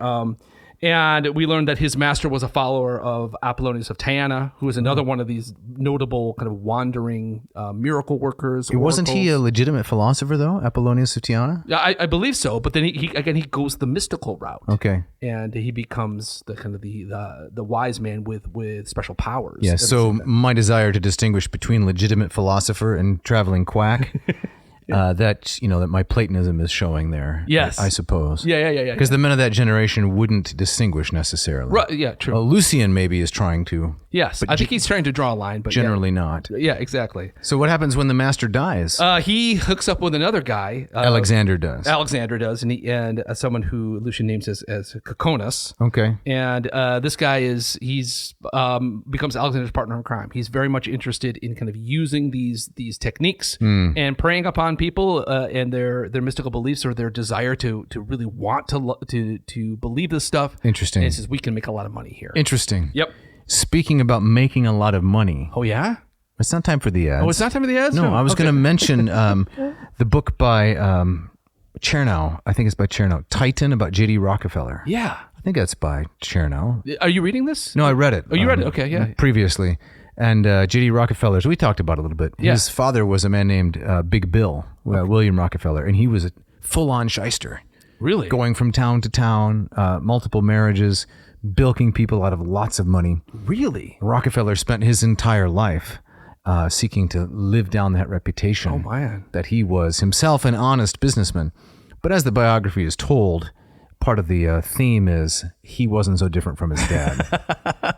And we learned that his master was a follower of Apollonius of Tyana, who is another one of these notable kind of wandering miracle workers. Wasn't he a legitimate philosopher, though, Apollonius of Tyana? Yeah, I believe so. But then he goes the mystical route. Okay. And he becomes the kind of the wise man with special powers. Yeah. So my desire to distinguish between legitimate philosopher and traveling quack. That my Platonism is showing there. Yes, I suppose. Yeah. Because the men of that generation wouldn't distinguish necessarily. Right. Yeah. True. Lucian maybe is trying to. Yes, I think he's trying to draw a line, but generally not. Yeah, exactly. So what happens when the master dies? He hooks up with another guy. Alexander does, and someone who Lucian names as Cocconas. Okay. And this guy becomes Alexander's partner in crime. He's very much interested in kind of using these techniques and preying upon people and their mystical beliefs or their desire to really want to believe this stuff. Interesting. And he says we can make a lot of money here. Interesting. Yep. Speaking about making a lot of money. Oh yeah. It's not time for the ads. Oh, it's not time for the ads? No, I was going to mention the book by Chernow. I think it's by Chernow. Titan, about J.D. Rockefeller. Yeah. I think that's by Chernow. Are you reading this? No, I read it. Oh, you read it? Okay, yeah. Previously. And J.D. Rockefeller's, we talked about it a little bit. Yeah. His father was a man named Big Bill, William Rockefeller, and he was a full-on shyster. Really? Going from town to town, multiple marriages, bilking people out of lots of money. Really? Rockefeller spent his entire life seeking to live down that reputation. Oh, man. That he was himself an honest businessman. But as the biography is told, part of the theme is he wasn't so different from his dad.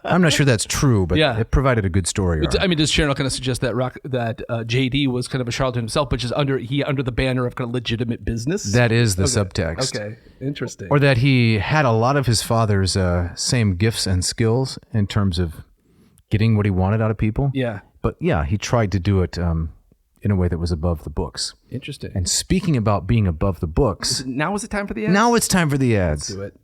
I'm not sure that's true, but it provided a good story arc. I mean, does Chernow kind of suggest that JD was kind of a charlatan himself, but just under the banner of kind of legitimate business? That is the subtext. Okay, interesting. Or that he had a lot of his father's same gifts and skills in terms of getting what he wanted out of people. Yeah. But yeah, he tried to do it in a way that was above the books. Interesting. And speaking about being above the books... Now is it time for the ads? Now it's time for the ads. Let's do it.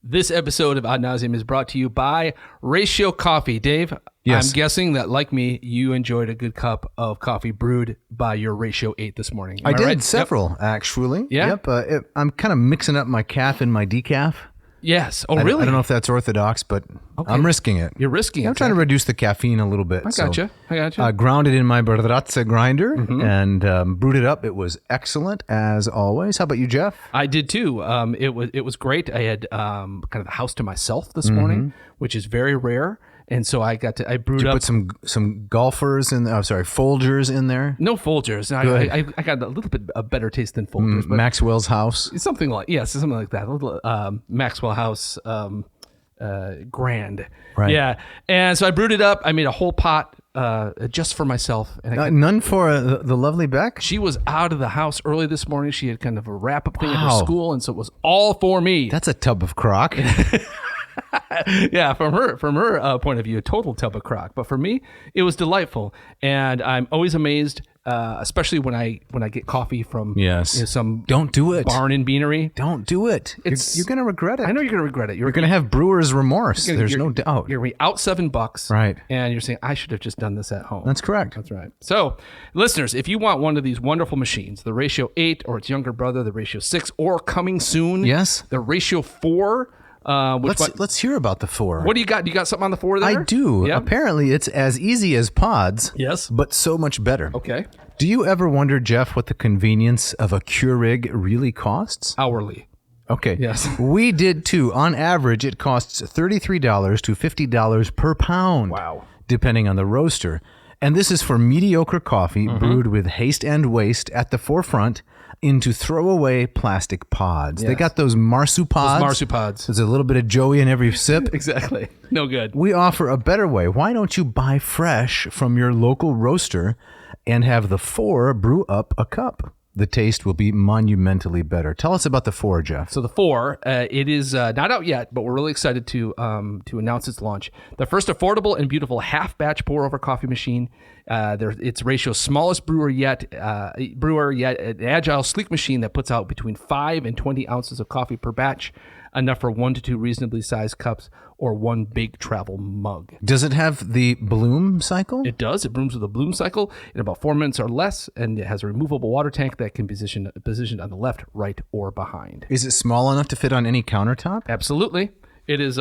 This episode of Ad Nauseam is brought to you by Ratio Coffee. Dave, yes. I'm guessing that, like me, you enjoyed a good cup of coffee brewed by your Ratio 8 this morning. I did right? several, actually. Yeah? Yep. I'm kind of mixing up my calf and my decaf. Yes. Oh, I really? don't know if that's orthodox, but I'm risking it. You're risking it. I'm trying to reduce the caffeine a little bit. I gotcha. Ground it in my Baratza grinder and brewed it up. It was excellent as always. How about you, Jeff? I did too. It was great. I had kind of the house to myself this morning, which is very rare. And so I brewed up. Put some golfers in there. Oh, sorry, Folgers in there. No Folgers. I got a little bit a better taste than Folgers. But Maxwell's House. something like that. A little Maxwell House Grand. Right. Yeah. And so I brewed it up. I made a whole pot just for myself. And None for the lovely Beck? she was out of the house early this morning. She had kind of a wrap-up thing at her school, and so it was all for me. That's a tub of crock. Yeah, from her point of view, a total tub of crock. But for me, it was delightful, and I'm always amazed, especially when I get coffee from some Don't do it. barn and beanery. Don't do it. You're going to regret it. I know you're going to regret it. You're going to have brewer's remorse. There's no doubt. You're going to be out $7, Right. And you're saying I should have just done this at home. That's correct. That's right. So, listeners, if you want one of these wonderful machines, the Ratio 8 or its younger brother, the Ratio 6, or coming soon, Yes. the Ratio 4. Let's hear about the 4. What do you got? You got something on the 4 there? I do. Yep. Apparently, it's as easy as pods. Yes. But so much better. Okay. Do you ever wonder, Jeff, what the convenience of a Keurig really costs? Hourly. Okay. Yes. We did too. On average, it costs $33 to $50 per pound. Wow. Depending on the roaster. And this is for mediocre coffee brewed with haste and waste at the forefront into throwaway plastic pods. They got those marsupods. Marsupods. There's a little bit of Joey in every sip. Exactly. No good. We offer a better way. Why don't you buy fresh from your local roaster and have the 4 brew up a cup? The taste will be monumentally better. Tell us about the 4, Jeff. So the 4, it is not out yet, but we're really excited to announce its launch. The first affordable and beautiful half-batch pour-over coffee machine. It's Ratio's smallest brewer yet, an agile, sleek machine that puts out between 5 and 20 ounces of coffee per batch, enough for 1 to 2 reasonably sized cups or 1 big travel mug. Does it have the bloom cycle? It does. It brooms with a bloom cycle in about 4 minutes or less, and it has a removable water tank that can be positioned on the left, right, or behind. Is it small enough to fit on any countertop? Absolutely. It is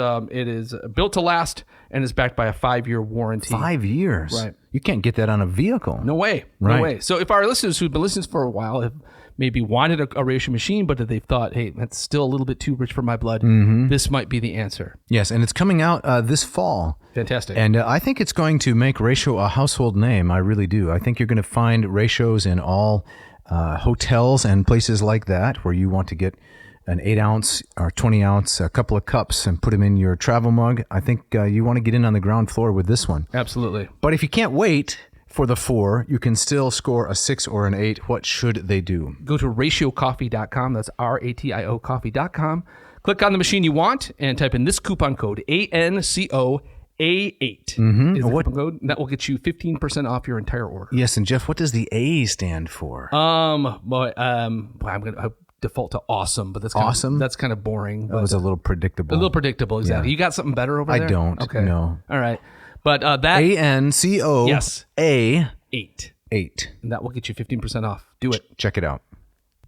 built to last and is backed by a 5-year warranty. 5 years? Right. You can't get that on a vehicle. No way. Right. No way. So if our listeners who've been listening for a while have maybe wanted a Ratio machine, but they've thought, hey, that's still a little bit too rich for my blood, this might be the answer. Yes, and it's coming out this fall. Fantastic. And I think it's going to make Ratio a household name. I really do. I think you're going to find Ratios in all hotels and places like that where you want to get an 8-ounce or 20-ounce, a couple of cups and put them in your travel mug. I think you want to get in on the ground floor with this one. Absolutely. But if you can't wait for the 4, you can still score a 6 or an 8. What should they do? Go to ratiocoffee.com. That's RATIO coffee.com. Click on the machine you want and type in this coupon code, ANCOA8. Is the coupon code. That will get you 15% off your entire order. Yes, and Jeff, what does the A stand for? I'm going to default to awesome, but that's kind of boring. That was a little predictable. A little predictable, exactly. Yeah. You got something better over there? I don't. Okay. No. All right. But that ANCOA8. Yes. 8. And that will get you 15% off. Do it. Check it out.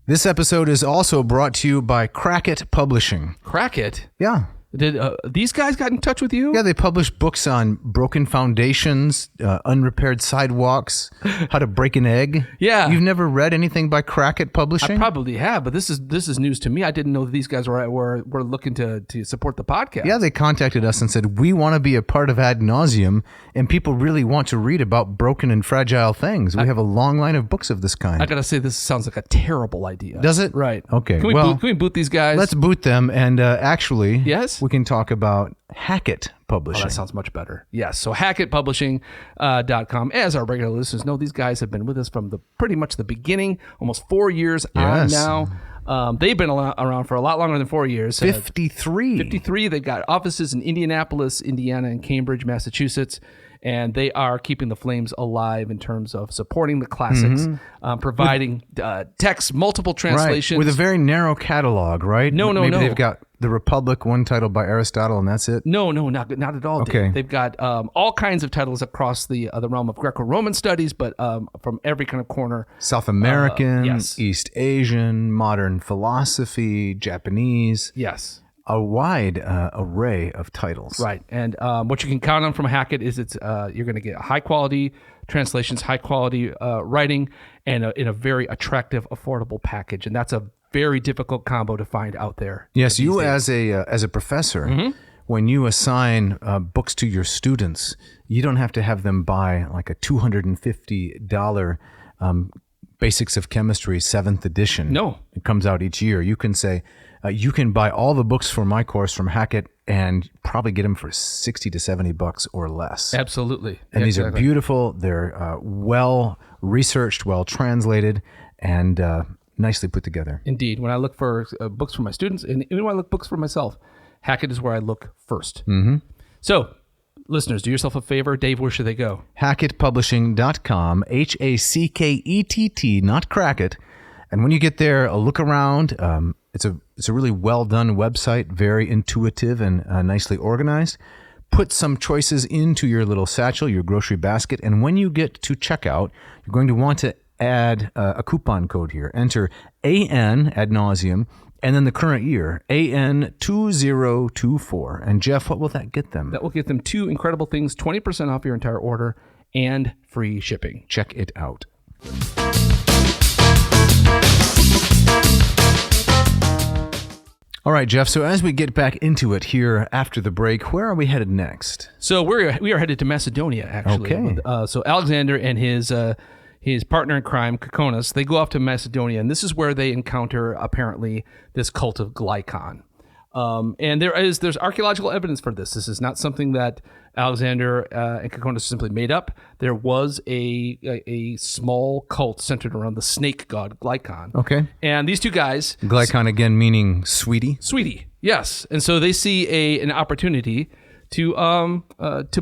This episode is also brought to you by Crackit Publishing. Crackit? Yeah. Did these guys got in touch with you? Yeah, they publish books on broken foundations, unrepaired sidewalks, how to break an egg. Yeah. You've never read anything by Crackit Publishing? I probably have, but this is news to me. I didn't know that these guys were looking to support the podcast. Yeah, they contacted us and said, we want to be a part of Ad Nauseam, and people really want to read about broken and fragile things. We have a long line of books of this kind. I got to say, this sounds like a terrible idea. Does it? Right. Okay. Can we boot these guys? Let's boot them, and actually... Yes? We can talk about Hackett Publishing. Oh, that sounds much better. Yes. So HackettPublishing.com. As our regular listeners know, these guys have been with us from pretty much the beginning, almost 4 years on now. They've been around for a lot longer than 4 years. 53. 53. They've got offices in Indianapolis, Indiana, and Cambridge, Massachusetts. And they are keeping the flames alive in terms of supporting the classics, providing text, multiple translations. Right. With a very narrow catalog, right? No. They've got The Republic, one title by Aristotle, and that's it? No, not at all. Okay. Dave. They've got all kinds of titles across the realm of Greco-Roman studies, but from every kind of corner. South American, yes. East Asian, modern philosophy, Japanese. Yes. a wide array of titles. Right. And what you can count on from Hackett is you're going to get high quality translations, high quality writing, and in a very attractive, affordable package. And that's a very difficult combo to find out there. Yes, you as a professor, when you assign books to your students, you don't have to have them buy like a $250 Basics of Chemistry 7th edition. No. It comes out each year. You can say, you can buy all the books for my course from Hackett and probably get them for $60 to $70 or less. Absolutely. And these are beautiful. They're well researched, well translated, and nicely put together. Indeed. When I look for books for my students, and even when I look books for myself, Hackett is where I look first. So, listeners, do yourself a favor. Dave, where should they go? HackettPublishing.com, HACKETT, not Crackett. And when you get there, look around. It's a really well done website, very intuitive and nicely organized. Put some choices into your little satchel, your grocery basket, and when you get to checkout, you're going to want to add a coupon code here. Enter AN ad nauseum, and then the current year, AN2024. And Jeff, what will that get them? That will get them 2 incredible things, 20% off your entire order and free shipping. Check it out. All right, Jeff, so as we get back into it here after the break, where are we headed next? So we are headed to Macedonia, actually. Okay. So Alexander and his partner in crime, Cocconas, they go off to Macedonia, and this is where they encounter, apparently, this cult of Glycon. And there's archaeological evidence for this. This is not something that Alexander and Cocconas simply made up. There was a small cult centered around the snake god Glycon. Okay. And these two guys... Glycon again meaning sweetie? Sweetie, yes. And so they see an opportunity to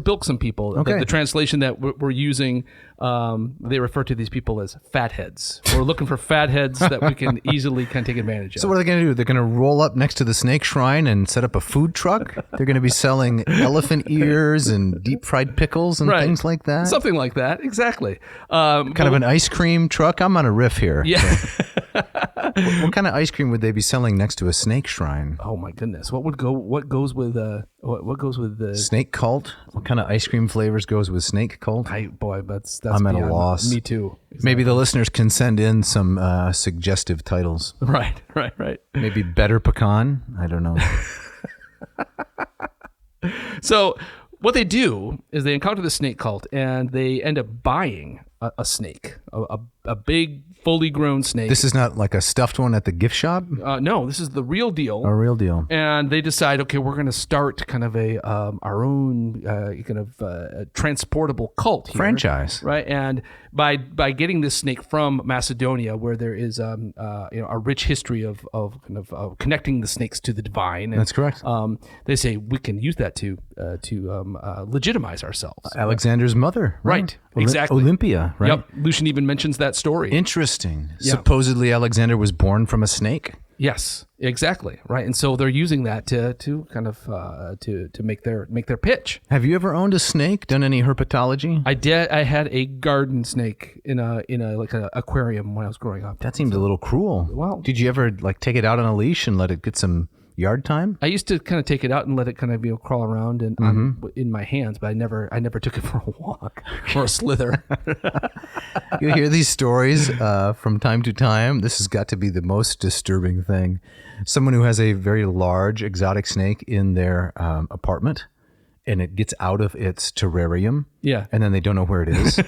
bilk some people. Okay. The translation that we're using, they refer to these people as fatheads. We're looking for fatheads that we can easily kind of take advantage of. So what are they going to do? They're going to roll up next to the snake shrine and set up a food truck? They're going to be selling elephant ears and deep fried pickles and things like that? Something like that, exactly. Kind of an ice cream truck? I'm on a riff here. Yeah. So. What kind of ice cream would they be selling next to a snake shrine? Oh my goodness! What goes with the snake cult? What kind of ice cream flavors goes with snake cult? That's I'm at a loss. Me too. Exactly. Maybe the listeners can send in some suggestive titles. Right. Maybe better pecan. I don't know. So what they do is they encounter the snake cult and they end up buying a snake, a big, fully grown snake. This is not like a stuffed one at the gift shop? No, this is the real deal. A real deal. And they decide, okay, we're going to start kind of our own transportable cult here, franchise, right? And by getting this snake from Macedonia, where there is a rich history of connecting the snakes to the divine. And, that's correct. They say we can use that to legitimize ourselves. Alexander's mother, right? Exactly. Olympia, right? Yep. Lucian even mentions that story. Interesting. Yeah. Supposedly Alexander was born from a snake. Yes, exactly. Right. And so they're using that to kind of to make their pitch. Have you ever owned a snake? Done any herpetology? I did. I had a garden snake in a like an aquarium when I was growing up. That seems a little cruel. Well, did you ever like take it out on a leash and let it get some yard time? I used to kind of take it out and let it kind of crawl around and in my hands, but I never took it for a walk or a slither. You hear these stories from time to time. This has got to be the most disturbing thing. Someone who has a very large exotic snake in their apartment, and it gets out of its terrarium. Yeah, and then they don't know where it is.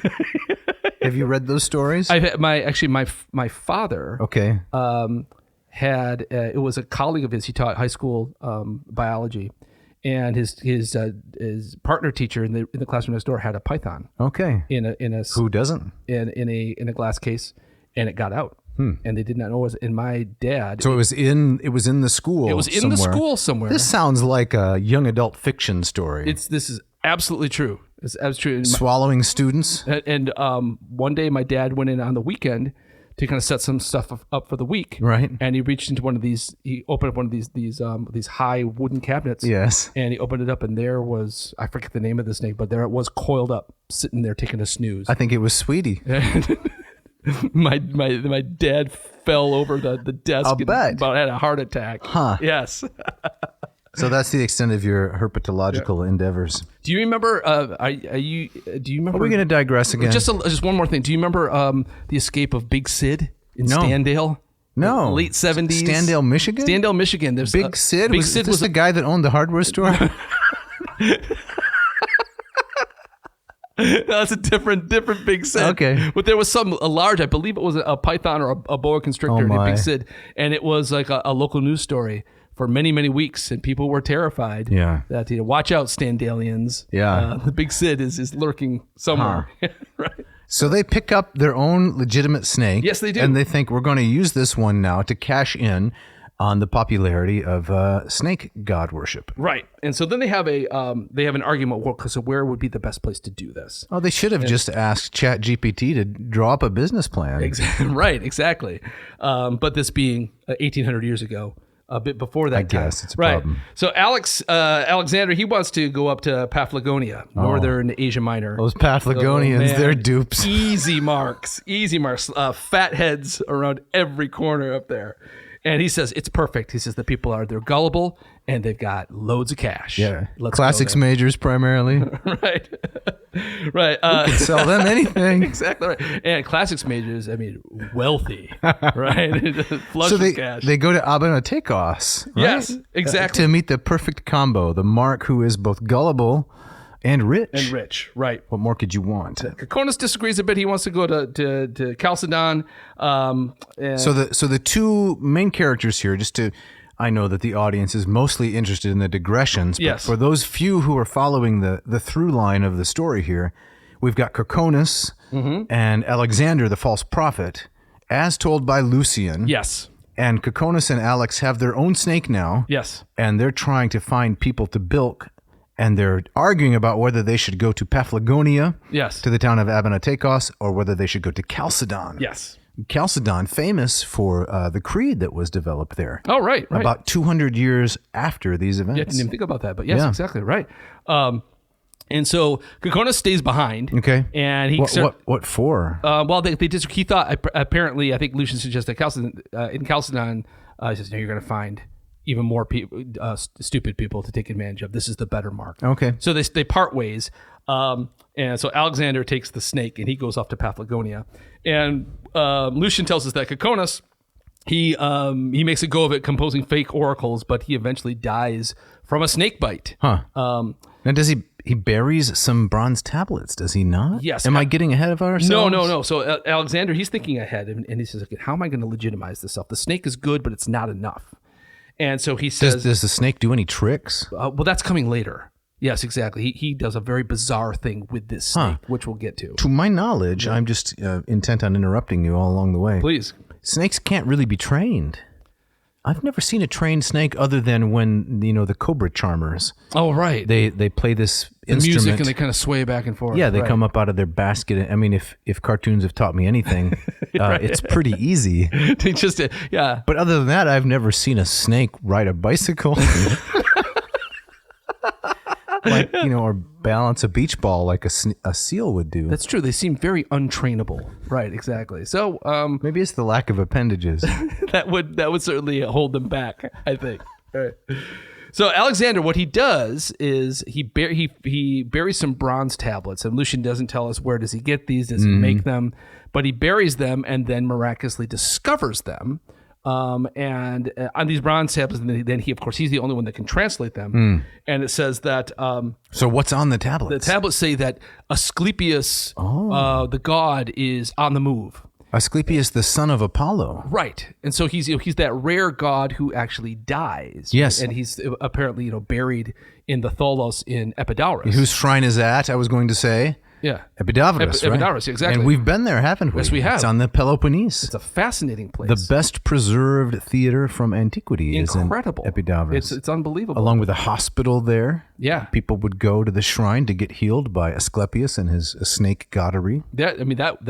Have you read those stories? I've had my father. Okay. Had it was a colleague of his. He taught high school biology, and his partner teacher in the classroom next door had a python. Okay. In a who doesn't in a glass case, and it got out. And they did not know it was. And my dad. So it was in the school. It was in the school somewhere. This sounds like a young adult fiction story. This is absolutely true. It's absolutely true. Swallowing students. And one day my dad went in on the weekend to kind of set some stuff up for the week. Right. And he reached into one of these, he opened up one of these high wooden cabinets. Yes. And he opened it up and there was, I forget the name of the snake, but there it was coiled up, sitting there taking a snooze. I think it was Sweetie. my dad fell over the desk. I'll bet. About had a heart attack. Huh. Yes. So that's the extent of your herpetological endeavors. Do you remember? Do you remember? Are we going to digress again? Just one more thing. Do you remember the escape of Big Sid in Standale? No. Late 70s. Standale, Michigan? Standale, Michigan. There's Big Sid? Big was Sid this was the guy that owned the hardware store? No, that's a different Big Sid. Okay. But there was a large, I believe it was a python or a boa constrictor named Big Sid. And it was like a local news story for many, many weeks. And people were terrified. Yeah. That, watch out, Standalians. Yeah. The Big Sid is lurking somewhere. Huh. Right. So they pick up their own legitimate snake. Yes, they do. And they think we're going to use this one now to cash in on the popularity of snake god worship. Right. And so then they have an argument because where would be the best place to do this? Oh, they should have just asked ChatGPT to draw up a business plan. Exactly. Right, exactly. But this being 1,800 years ago, a bit before that I time. guess it's a problem. So Alexander, he wants to go up to Paphlygonia, northern Asia Minor. Those Paphlagonians, they're dupes. Easy marks. Fatheads around every corner up there. And he says, it's perfect. He says they're gullible and they've got loads of cash. Yeah. Let's Classics majors primarily. Right. Right. We can sell them anything. Exactly right. And classics majors, I mean, wealthy, right? Flush So with cash. they go to Abonoteichus, right? Yes, exactly. To meet the perfect combo, the mark who is both gullible and rich. Right. What more could you want? Cocconas disagrees a bit. He wants to go to Chalcedon. So the two main characters here, I know that the audience is mostly interested in the digressions, but yes. For those few who are following the through line of the story here, we've got Cocconas and Alexander, the false prophet, as told by Lucian. Yes. And Cocconas and Alex have their own snake now. Yes. And they're trying to find people to bilk. And they're arguing about whether they should go to Paphlygonia, yes, to the town of Abonoteichus, or whether they should go to Chalcedon. Yes. Chalcedon, famous for the creed that was developed there. Oh, right. About 200 years after these events. Yeah, I didn't even think about that, but yes, exactly, right. And so Cocconas stays behind. Okay. And he what for? Well, he thought, apparently, I think Lucian suggested in Chalcedon, he says, no, you're going to find even more stupid people to take advantage of. This is the better mark. Okay. So they part ways. And so Alexander takes the snake and he goes off to Paphlygonia. And Lucian tells us that Cocconas, he makes a go of it composing fake oracles, but he eventually dies from a snake bite. Huh. Now does he buries some bronze tablets, does he not? Yes. Am I getting ahead of ourselves? No. So Alexander, he's thinking ahead and he says, okay, how am I going to legitimize this stuff? The snake is good, but it's not enough. And so he says... Does the snake do any tricks? Well, that's coming later. Yes, exactly. He does a very bizarre thing with this snake, which we'll get to. To my knowledge, I'm just intent on interrupting you all along the way. Please. Snakes can't really be trained. I've never seen a trained snake other than when, the cobra charmers. Oh, right. They play this instrument. Music and they kind of sway back and forth. Yeah, they come up out of their basket. I mean, if cartoons have taught me anything, it's pretty easy. They just, yeah. But other than that, I've never seen a snake ride a bicycle. Or balance a beach ball like a seal would do. That's true. They seem very untrainable. Right, exactly. So maybe it's the lack of appendages. that would certainly hold them back, I think. Right. So Alexander, what he does is he buries some bronze tablets, and Lucian doesn't tell us where does he get these, does he make them, but he buries them and then miraculously discovers them. And on these bronze tablets, and then he's the only one that can translate them. And it says that. So what's on the tablets? The tablets say that Asclepius, the god, is on the move. Asclepius, the son of Apollo. Right. And so he's that rare god who actually dies. Yes. And he's apparently, buried in the Tholos in Epidaurus. Whose shrine is that, I was going to say. Yeah. Epidaurus, right? Epidaurus, exactly. And we've been there, haven't we? Yes, we have. It's on the Peloponnese. It's a fascinating place. The best preserved theater from antiquity Incredible. is in Epidaurus. It's unbelievable. Along with a hospital there. Yeah. People would go to the shrine to get healed by Asclepius and his snake goddery. That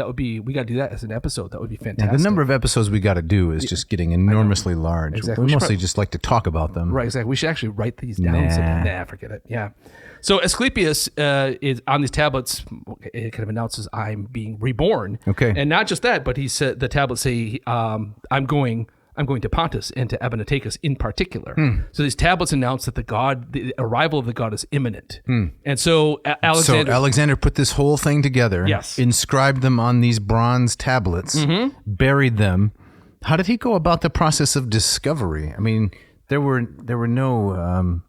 would be, we got to do that as an episode. That would be fantastic. Yeah, the number of episodes we got to do is just getting enormously large. Exactly. We mostly just like to talk about them. Right, exactly. We should actually write these down. Nah, forget it. Yeah. So Asclepius is on these tablets. It kind of announces I'm being reborn. Okay. And not just that, but he said the tablets say I'm going I'm going to Pontus and to Abonoteichus in particular. So these tablets announce that the arrival of the god is imminent. And so Alexander... So Alexander put this whole thing together, inscribed them on these bronze tablets, buried them. How did he go about the process of discovery? I mean, there were no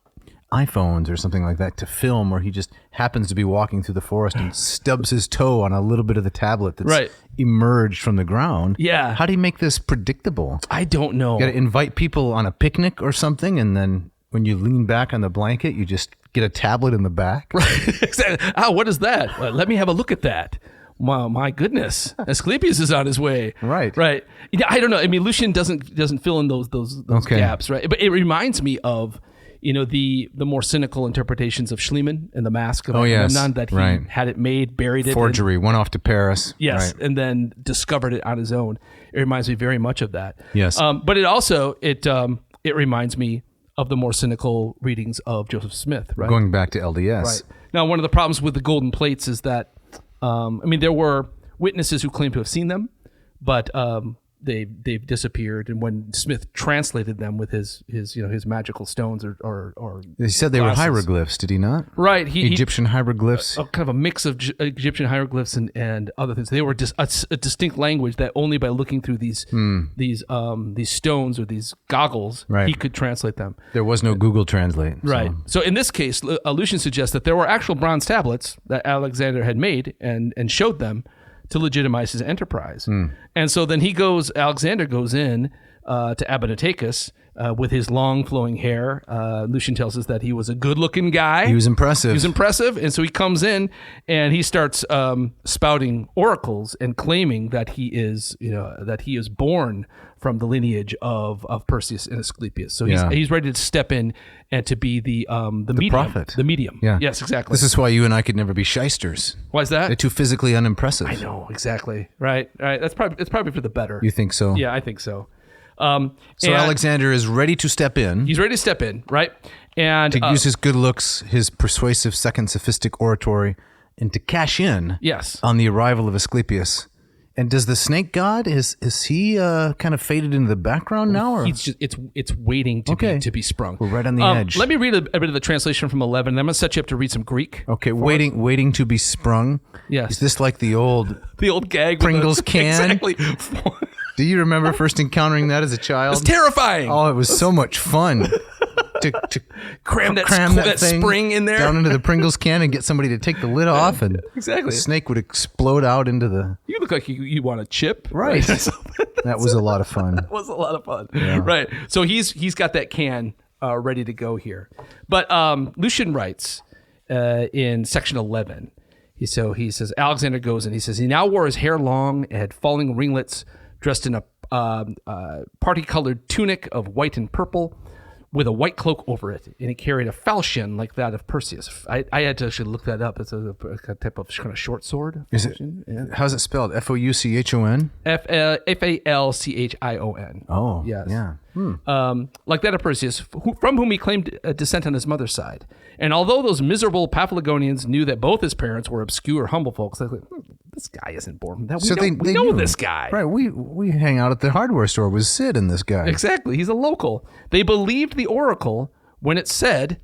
iPhones or something like that to film, or he just happens to be walking through the forest and stubs his toe on a little bit of the tablet that's emerged from the ground. Yeah. How do you make this predictable? I don't know. You got to invite people on a picnic or something, and then when you lean back on the blanket, you just get a tablet in the back. Right. Exactly. Oh, what is that? Let me have a look at that. My goodness, Asclepius is on his way. Right. Yeah, I don't know. I mean, Lucian doesn't fill in those gaps, right? But it reminds me of, the more cynical interpretations of Schliemann and the Mask of Agamemnon, that he had it made, buried it. Forgery, went off to Paris. Yes, and then discovered it on his own. It reminds me very much of that. Yes. But it also, it reminds me of the more cynical readings of Joseph Smith, right? Going back to LDS. Right. Now, one of the problems with the golden plates is that, there were witnesses who claimed to have seen them, but they've disappeared. And when Smith translated them with his magical stones or he said they were hieroglyphs, did he not? Right, Egyptian hieroglyphs, kind of a mix of Egyptian hieroglyphs and other things. They were just a distinct language that only by looking through these stones or these goggles he could translate them. There was no Google Translate, right? So in this case, Lucian suggests that there were actual bronze tablets that Alexander had made and showed them to legitimize his enterprise. And so then Alexander goes in to Abonoteichus with his long flowing hair. Lucian tells us that he was a good looking guy. He was impressive. And so he comes in and he starts spouting oracles and claiming that he is born from the lineage of Perseus and Asclepius. So he's ready to step in and to be the medium, prophet. The medium. Yeah. Yes, exactly. This is why you and I could never be shysters. Why is that? They're too physically unimpressive. I know, exactly. Right. It's probably for the better. You think so? Yeah, I think so. So Alexander is ready to step in. He's ready to step in, right? And to use his good looks, his persuasive Second Sophistic oratory, and to cash in on the arrival of Asclepius. And does the snake god, is he kind of faded into the background now? Or? He's just it's waiting to be sprung. We're right on the edge. Let me read a bit of the translation from 11, and I'm going to set you up to read some Greek. Okay, waiting to be sprung. Yes. Is this like the old gag Pringles can? Exactly. Do you remember first encountering that as a child? It's terrifying. Oh, it was so much fun. To cram that thing spring in there down into the Pringles can and get somebody to take the lid off, and exactly the snake would explode out into the... You look like you want a chip. Right. That was a lot of fun. That was a lot of fun. Yeah. Right. So he's got that can ready to go here. But Lucian writes in section 11, he says, Alexander goes and he says, he now wore his hair long and had falling ringlets, dressed in a party-colored tunic of white and purple, with a white cloak over it, and he carried a falchion like that of Perseus. I had to actually look that up. It's a type of kind of short sword. Is it? Yeah. How's it spelled? Fouchon? Falchion. Oh, yes. Yeah. Like that of Perseus, from whom he claimed descent on his mother's side. And although those miserable Paphlygonians knew that both his parents were obscure, humble folks, they thought, this guy isn't born from that. We know this guy. Right. We hang out at the hardware store with Sid and this guy. Exactly. He's a local. They believed the oracle when it said,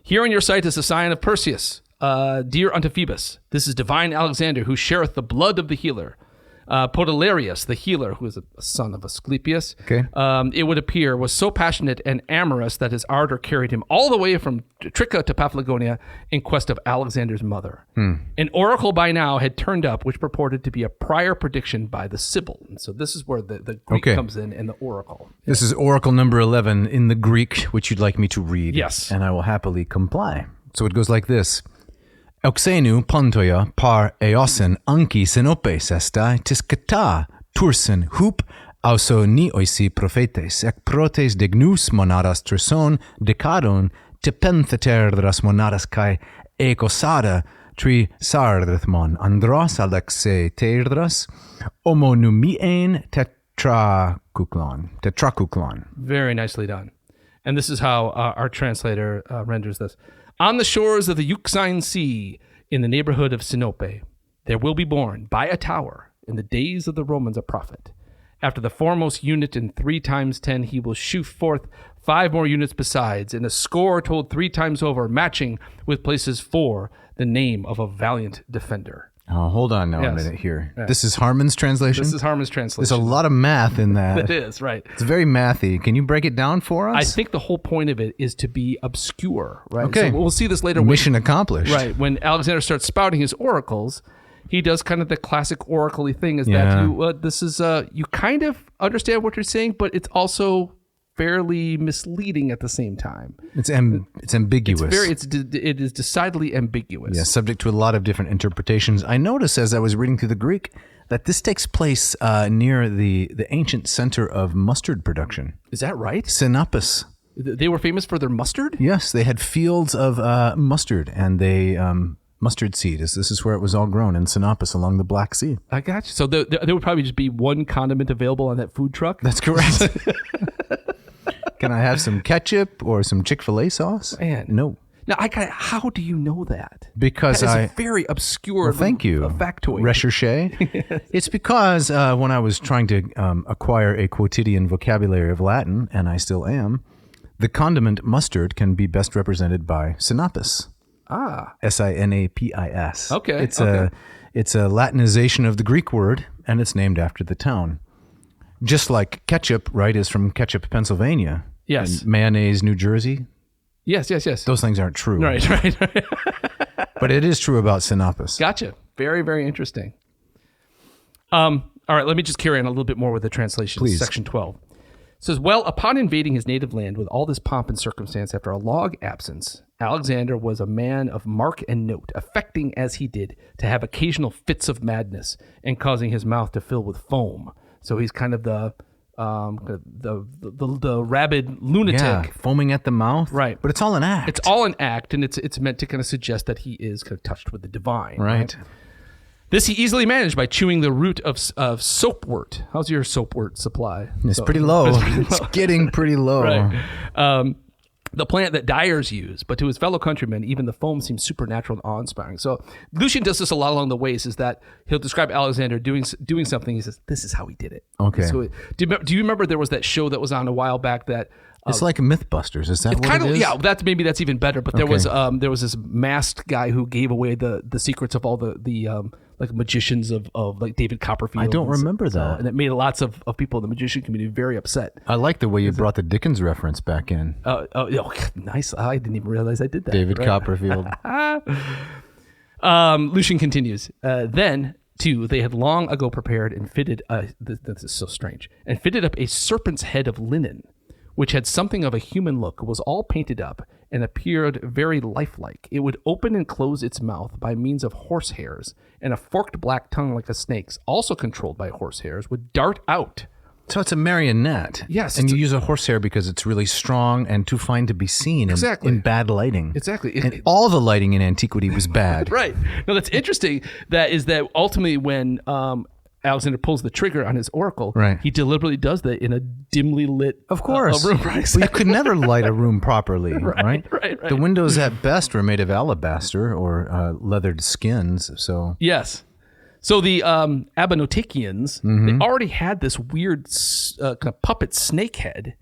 here in your sight is a sign of Perseus, dear unto Phoebus. This is divine Alexander, who shareth the blood of the healer. Podalerius, the healer, who is a son of Asclepius, it would appear, was so passionate and amorous that his ardor carried him all the way from Tricca to Paphlygonia in quest of Alexander's mother. An oracle by now had turned up, which purported to be a prior prediction by the Sibyl. And so this is where the Greek comes in, and the oracle. This is oracle number 11 in the Greek, which you'd like me to read. Yes. And I will happily comply. So it goes like this. Euxenu pontoia par eosen anki synopes estai tis kata tursen hup auso ni oisi prophetes ec protes dignus monadas turson decadon tepentheterdras monadas kai ecosada tri sardrithmon andros alexe terdras homonumien tetrakuklon. Very nicely done. And this is how our translator renders this. On the shores of the Euxine Sea, in the neighborhood of Sinope, there will be born by a tower in the days of the Romans a prophet, After the foremost unit in 3 times 10, he will shoot forth 5 more units besides, and a score told 3 times over, matching with places 4, the name of a valiant defender. Oh, hold on now a minute here. This is Harmon's translation? This is Harmon's translation. There's a lot of math in that. It is, right. It's very mathy. Can you break it down for us? I think the whole point of it is to be obscure, right? Okay. So we'll see this later. Mission accomplished. Right. When Alexander starts spouting his oracles, he does kind of the classic oracle-y thing is that you kind of understand what you're saying, but it's also fairly misleading at the same time. It's ambiguous. It is decidedly ambiguous. Yeah, subject to a lot of different interpretations. I noticed as I was reading through the Greek that this takes place near the ancient center of mustard production. Is that right? Sinopus. They were famous for their mustard? Yes, they had fields of mustard, and they mustard seed. This is where it was all grown in Sinopus along the Black Sea. I got you. So there would probably just be one condiment available on that food truck? That's correct. Can I have some ketchup or some Chick-fil-A sauce? Man. No. Now, how do you know that? Because that is a very obscure thank you. Factoid. Recherche. It's because when I was trying to acquire a quotidian vocabulary of Latin, and I still am, the condiment mustard can be best represented by Sinopus. Sinapis. Okay. It's a Latinization of the Greek word, and it's named after the town. Just like ketchup, right, is from Ketchup, Pennsylvania. Yes. And mayonnaise, New Jersey. Yes. Those things aren't true. Right. But it is true about Sinopus. Gotcha. Very, very interesting. All right, let me just carry on a little bit more with the translation. Please. Section 12. It says, well, upon invading his native land with all this pomp and circumstance after a long absence, Alexander was a man of mark and note, affecting as he did to have occasional fits of madness and causing his mouth to fill with foam. So he's kind of the rabid lunatic. Yeah, foaming at the mouth. Right. But it's all an act. It's all an act, and it's meant to kind of suggest that he is kind of touched with the divine. Right. This he easily managed by chewing the root of soapwort. How's your soapwort supply? It's pretty low. It's getting pretty low. Right. The plant that dyers use, but to his fellow countrymen, even the foam seems supernatural and awe-inspiring. So Lucian does this a lot along the ways, is that he'll describe Alexander doing something. He says, this is how he did it. Okay. So, do you remember there was that show that was on a while back that... It's like Mythbusters. Is that what kind it of, is? yeah, that's even better. But there was this masked guy who gave away the secrets of all the like magicians of like David Copperfield. I don't remember that. And it made lots of people in the magician community very upset. I like the way you brought the Dickens reference back in. Nice. I didn't even realize I did that. David Copperfield. Lucian continues. Then, too, they had long ago prepared and fitted, this is so strange, and fitted up a serpent's head of linen, which had something of a human look, was all painted up, and appeared very lifelike. It would open and close its mouth by means of horsehairs, and a forked black tongue like a snake's, also controlled by horsehairs, would dart out. So it's a marionette. Yes. And you use a horsehair because it's really strong and too fine to be seen in bad lighting. Exactly. And all the lighting in antiquity was bad. Right. No, that's interesting. That ultimately when Alexander pulls the trigger on his oracle, right, he deliberately does that in a dimly lit of course. Room. Right, exactly. Well, you could never light a room properly, right? Right. The windows at best were made of alabaster or leathered skins. So yes. So the Abonoteichians, they already had this weird kind of puppet snake head.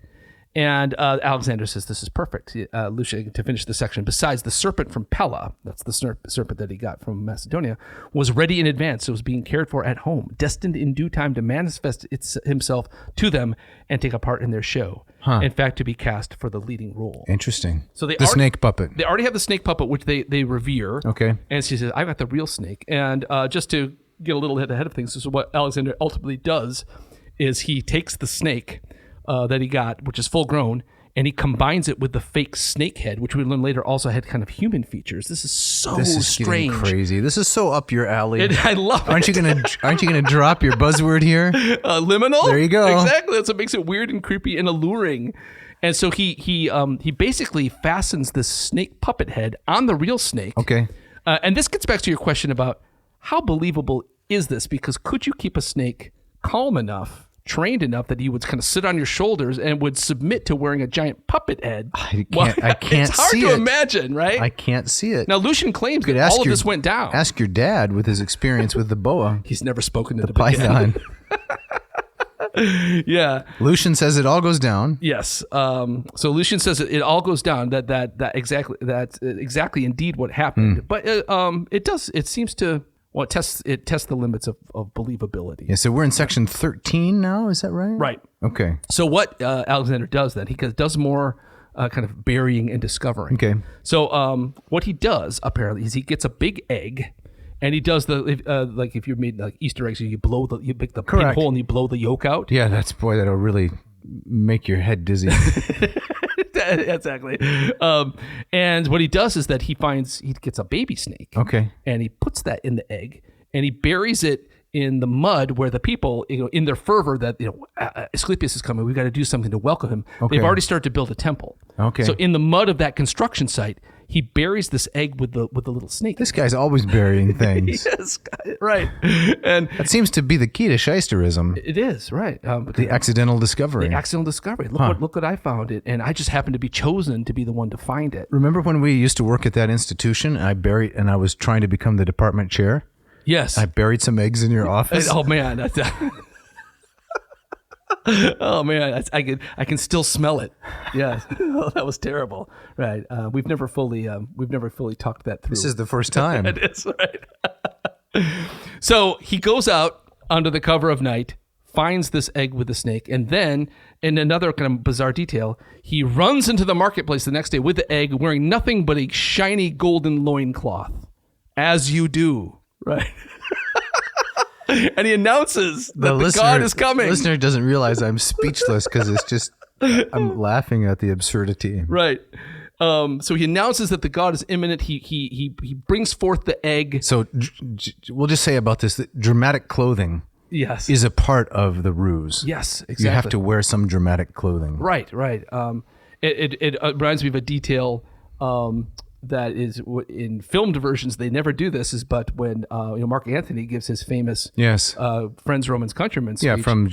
And Alexander says this is perfect. Lucian, to finish the section, besides the serpent from Pella, that's the serpent that he got from Macedonia, was ready in advance. It was being cared for at home, destined in due time to manifest himself to them and take a part in their show. In fact, to be cast for the leading role. Interesting. So the snake puppet. They already have the snake puppet, which they revere. Okay. And she says, I got the real snake. And just to get a little ahead of things, this is what Alexander ultimately does, is he takes the snake that he got, which is full grown, and he combines it with the fake snake head, which we learn later also had kind of human features. This is strange. Getting crazy. This is so up your alley. I love it. Aren't you gonna drop your buzzword here? Liminal. There you go. Exactly. That's what makes it weird and creepy and alluring. And so he basically fastens this snake puppet head on the real snake. Okay. And this gets back to your question about how believable is this? Because could you keep a snake calm enough, trained enough that he would kind of sit on your shoulders and would submit to wearing a giant puppet head? I can't it's hard see to it. imagine, right? I can't see it. Now, Lucian claims that all of this went down. Ask your dad with his experience with the boa. He's never spoken to the python. Yeah. Lucian says it all goes down. Yes. So Lucian says it all goes down. That's exactly indeed what happened. But it seems to it tests the limits of believability. Yeah. So we're in section 13 now. Is that right? Right. Okay. So what Alexander does then, he does more kind of burying and discovering. Okay. So what he does apparently is he gets a big egg, and he does like if you made like Easter eggs, you make the pinhole and you blow the yolk out. Yeah, that'll really make your head dizzy. Exactly. And what he does is that he gets a baby snake. Okay. And he puts that in the egg, and he buries it in the mud where the people, in their fervor that, Asclepius is coming, we've got to do something to welcome him. Okay. They've already started to build a temple. Okay. So in the mud of that construction site, he buries this egg with the little snake. This guy's always burying things. Yes, right. And that seems to be the key to shysterism. it is, right. The accidental discovery. Look what I found it, and I just happened to be chosen to be the one to find it. Remember when we used to work at that institution and I was trying to become the department chair? Yes. I buried some eggs in your office. Oh man. Oh man, I can still smell it. Yeah, that was terrible. Right. We've never fully talked that through. This is the first time. It is, right. So he goes out under the cover of night, finds this egg with the snake, and then, in another kind of bizarre detail, he runs into the marketplace the next day with the egg, wearing nothing but a shiny golden loincloth, as you do. Right. And he announces that the god is coming. The listener doesn't realize I'm speechless because it's just, I'm laughing at the absurdity. Right. So he announces that the god is imminent. He brings forth the egg. So we'll just say about this, that dramatic clothing is a part of the ruse. Yes, exactly. You have to wear some dramatic clothing. Right. It reminds me of a detail that is in filmed versions. They never do this. But when Mark Antony gives his famous "Friends, Romans, Countrymen" speech, from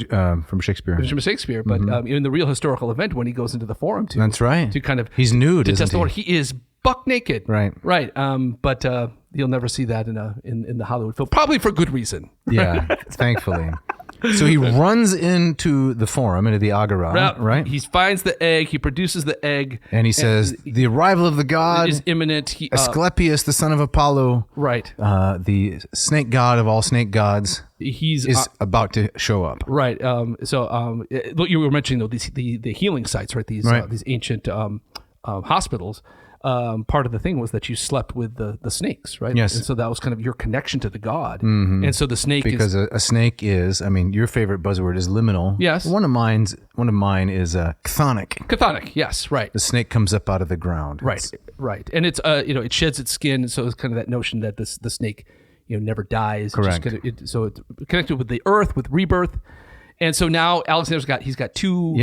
Shakespeare. From Shakespeare, but in the real historical event, when he goes into the forum that's right. To kind of he's nude, to isn't test the Lord. He is buck naked. Right. But you'll never see that in the Hollywood film, probably for good reason. Yeah, thankfully. So he runs into the forum, into the agora, right? He finds the egg. He produces the egg. And he says, the arrival of the god is imminent. Asclepius, the son of Apollo. Right. The snake god of all snake gods. Is about to show up. Right. What you were mentioning, though, the healing sites, right? These ancient hospitals. Part of the thing was that you slept with the snakes, right? Yes. And so that was kind of your connection to the god. Mm-hmm. And so the snake because a snake is, your favorite buzzword is liminal. Yes. One of mine is chthonic. Chthonic, yes, right. The snake comes up out of the ground. Right. And it's it sheds its skin, so it's kind of that notion that the snake never dies. Correct. So it's connected with the earth, with rebirth. And so now Alexander's got two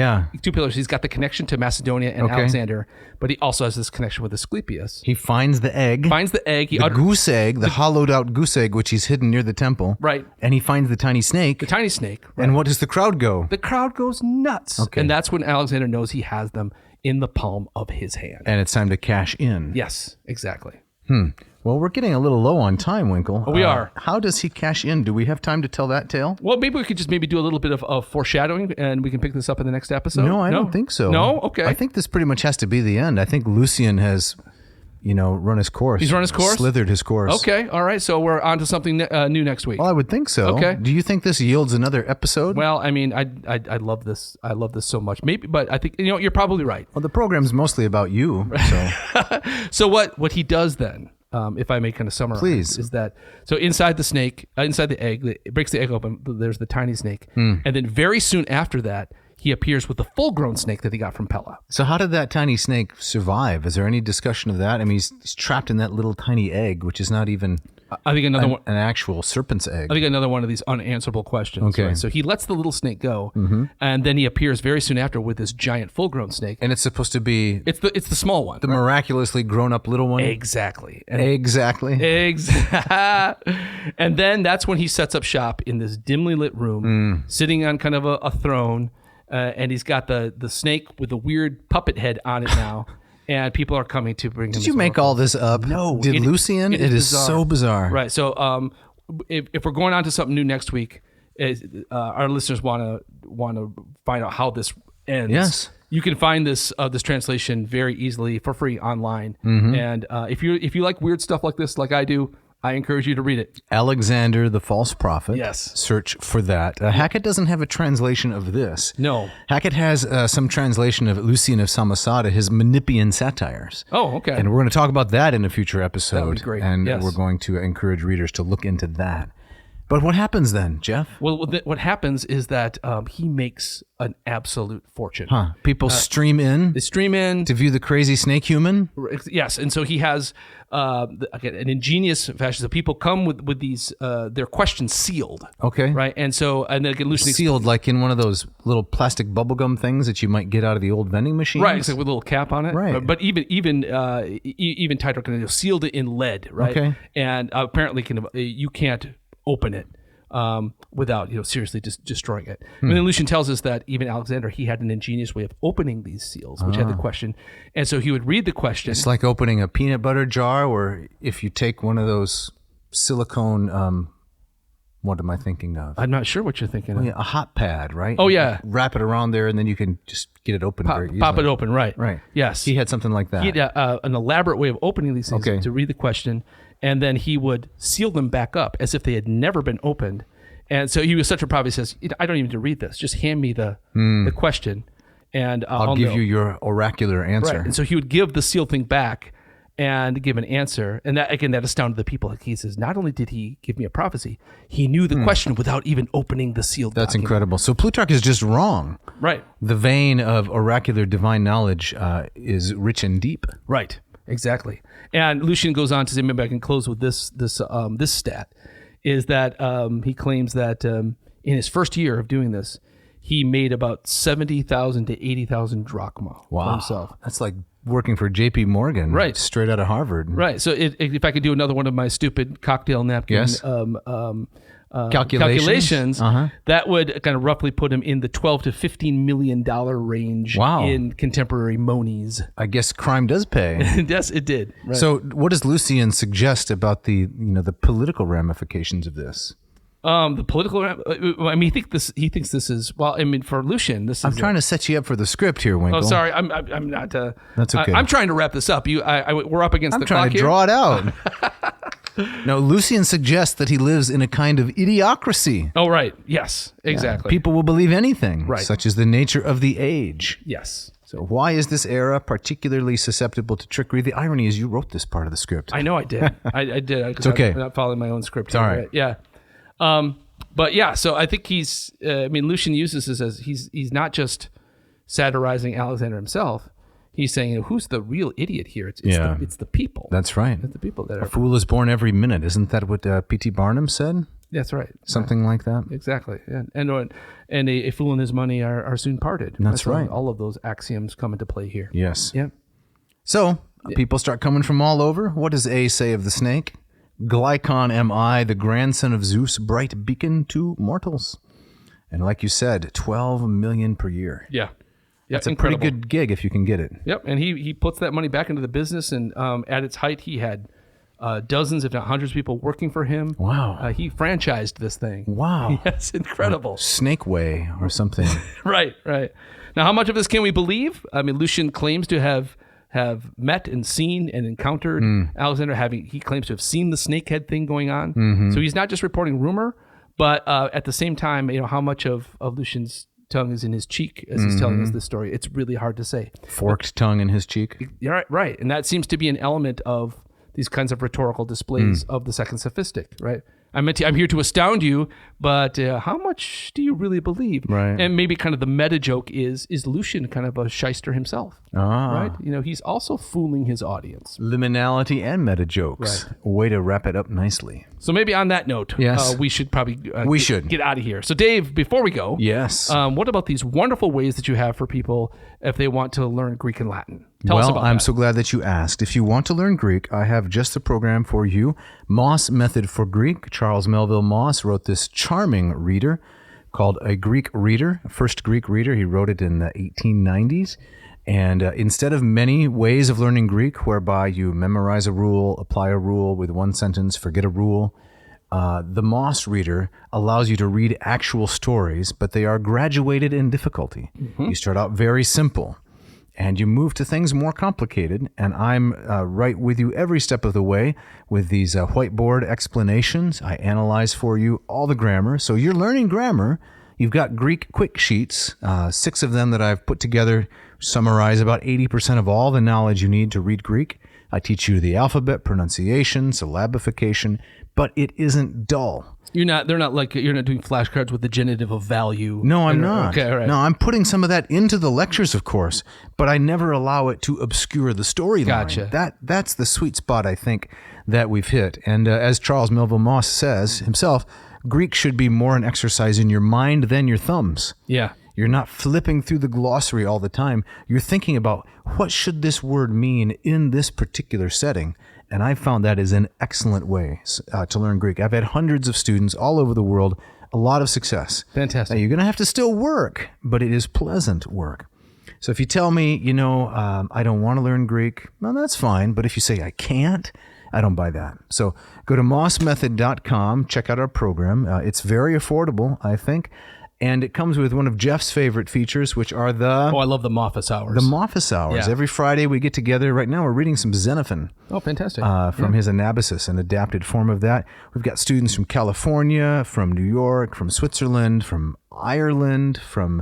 pillars. He's got the connection to Macedonia and Alexander, but he also has this connection with Asclepius. He finds the egg. The goose egg, the hollowed out goose egg, which he's hidden near the temple. Right. And he finds the tiny snake. Right. And what does the crowd go? The crowd goes nuts. Okay. And that's when Alexander knows he has them in the palm of his hand. And it's time to cash in. Yes, exactly. Well, we're getting a little low on time, Winkle. We are. How does he cash in? Do we have time to tell that tale? Well, maybe we could just do a little bit of foreshadowing, and we can pick this up in the next episode. No, I don't think so. No? Okay. I think this pretty much has to be the end. I think Lucian has, run his course. He's run his course? Slithered his course. Okay, all right. So we're on to something new next week. Well, I would think so. Okay. Do you think this yields another episode? Well, I love this. I love this so much. Maybe, but I think you're probably right. Well, the program's mostly about you. So, so what he does then? If I may kind of summarize, please, is that so inside the egg, it breaks the egg open. There's the tiny snake, and then very soon after that, he appears with the full-grown snake that he got from Pella. So how did that tiny snake survive? Is there any discussion of that? he's trapped in that little tiny egg, which is not even. I think another one, an actual serpent's egg. I think another one of these unanswerable questions. Okay. Right? So he lets the little snake go, and then he appears very soon after with this giant full-grown snake. And it's supposed to be it's the small one, the miraculously grown-up little one. Exactly. Exactly. And then that's when he sets up shop in this dimly lit room, sitting on kind of a throne, and he's got the snake with a weird puppet head on it now. And people are coming to bring him. Did you make all this up? No. Did Lucian? It is so bizarre. Right. So if we're going on to something new next week, our listeners want to find out how this ends, Yes. you can find this translation very easily for free online. Mm-hmm. And if you like weird stuff like this, like I do, I encourage you to read it. Alexander the False Prophet. Yes. Search for that. Hackett doesn't have a translation of this. No. Hackett has some translation of Lucian of Samosata, his Menippean satires. Oh, okay. And we're going to talk about that in a future episode. That would be great. And Yes. we're going to encourage readers to look into that. But what happens then, Jeff? Well, what happens is that he makes an absolute fortune. People stream in They stream in. to view the crazy snake human? Yes, and so he has again, an ingenious fashion. So people come with these their questions sealed. Okay. Right, and then again, Lucian Sealed like in one of those little plastic bubblegum things that you might get out of the old vending machines? Right, exactly, with a little cap on it. Right. But even tighter, sealed it in lead. Right. Okay. And apparently, you can't open it without seriously just destroying it. And then Lucian tells us that even Alexander, he had an ingenious way of opening these seals, which had the question, and so he would read the question. It's like opening a peanut butter jar, or if you take one of those silicone, what am I thinking of? I'm not sure what you're thinking of. A hot pad, right? Oh, yeah. You wrap it around there, and then you can just get it open very easily. Pop it open, right? Right. Yes. He had something like that. He had an elaborate way of opening these things Okay. to read the question, and then he would seal them back up as if they had never been opened. And so he was such a prophet. He says, "I don't even need to read this. Just hand me the question, and I'll give know." you your oracular answer. Right. And so he would give the sealed thing back and give an answer. And that astounded the people. Like he says, not only did he give me a prophecy, he knew the question without even opening the sealed That's document. incredible. So Plutarch is just wrong. Right. The vein of oracular divine knowledge is rich and deep. Right. Exactly. And Lucian goes on to say, maybe I can close with this stat, is that he claims that in his first year of doing this, he made about 70,000 to 80,000 drachma for himself. That's like working for J.P. Morgan, Right. Straight out of Harvard. Right. So if I could do another one of my stupid cocktail napkin Yes. calculations, Uh-huh. that would kind of roughly put him in the $12 to $15 million range Wow. in contemporary monies. I guess crime does pay. Yes, it did. Right. So what does Lucian suggest about the political ramifications of this? The political, I mean, he thinks this is, well, I mean, for Lucian, this is. I'm trying to set you up for the script here, Winkle. Oh, sorry, I'm not. That's okay. I'm trying to wrap this up. We're up against I'm the trying clock to here. draw it out. No, Lucian suggests that he lives in a kind of idiocracy. Oh, right. Yes, exactly. People will believe anything, Right. such as the nature of the age. Yes. So why is this era particularly susceptible to trickery? The irony is you wrote this part of the script. I know I did. I did. It's okay. I'm not following my own script. It's all right. Yeah. But yeah, so I think Lucian uses this as he's not just satirizing Alexander himself. He's saying, who's the real idiot here? It's the people. That's right. It's the people that A are. fool is born every minute. Isn't that what P.T. Barnum said? That's right. Something like that? Exactly. Yeah. And a fool and his money are soon parted. That's right. All of those axioms come into play here. Yes. Yeah. So, people start coming from all over. What does A say of the snake? Glycon am I, the grandson of Zeus, bright beacon to mortals. And like you said, 12 million per year. Yeah. That's a incredible. pretty good gig if you can get it. Yep. And he puts that money back into the business. And at its height, he had dozens, if not hundreds of people working for him. Wow. He franchised this thing. Wow. Yes, incredible. Snake Way or something. Right. Now, how much of this can we believe? I mean, Lucian claims to have met and seen and encountered Alexander. He claims to have seen the snakehead thing going on. Mm-hmm. So he's not just reporting rumor, but at the same time, how much of Lucian's tongue is in his cheek as he's telling us this story, it's really hard to say. Forked tongue in his cheek. Yeah, right. And that seems to be an element of these kinds of rhetorical displays of the Second Sophistic, right? I'm here to astound you, but how much do you really believe? Right. And maybe kind of the meta joke is Lucian kind of a shyster himself? Right? He's also fooling his audience. Liminality and meta jokes. Right. A way to wrap it up nicely. So maybe on that note, Yes. we should probably get out of here. So Dave, before we go, Yes. what about these wonderful ways that you have for people if they want to learn Greek and Latin? Tell us about I'm that. so glad that you asked. If you want to learn Greek, I have just the program for you. Moss Method for Greek. Charles Melville Moss wrote this charming reader called A Greek Reader, first Greek reader. He wrote it in the 1890s. And instead of many ways of learning Greek, whereby you memorize a rule, apply a rule with one sentence, forget a rule, The Moss Reader allows you to read actual stories, but they are graduated in difficulty. You start out very simple, and you move to things more complicated, and I'm right with you every step of the way with these whiteboard explanations. I analyze for you all the grammar. So you're learning grammar. You've got Greek quick sheets, 6 of them that I've put together, summarize about 80% of all the knowledge you need to read Greek. I teach you the alphabet, pronunciation, syllabification, but it isn't dull. You're not doing flashcards with the genitive of value. No, I'm not. Okay, all right. No, I'm putting some of that into the lectures, of course, but I never allow it to obscure the storyline. Gotcha. That's the sweet spot, I think, that we've hit. And as Charles Melville Moss says himself, Greek should be more an exercise in your mind than your thumbs. Yeah. You're not flipping through the glossary all the time. You're thinking about what should this word mean in this particular setting. And I found that is an excellent way to learn Greek. I've had hundreds of students all over the world, a lot of success. Fantastic. Now, you're going to have to still work, but it is pleasant work. So if you tell me, I don't want to learn Greek, well, that's fine. But if you say I can't, I don't buy that. So go to mossmethod.com, check out our program. It's very affordable, I think. And it comes with one of Jeff's favorite features, which are I love the Moffus Hours. The Moffus Hours. Yeah. Every Friday we get together. Right now we're reading some Xenophon. Oh, fantastic. From his Anabasis, an adapted form of that. We've got students from California, from New York, from Switzerland, from Ireland, from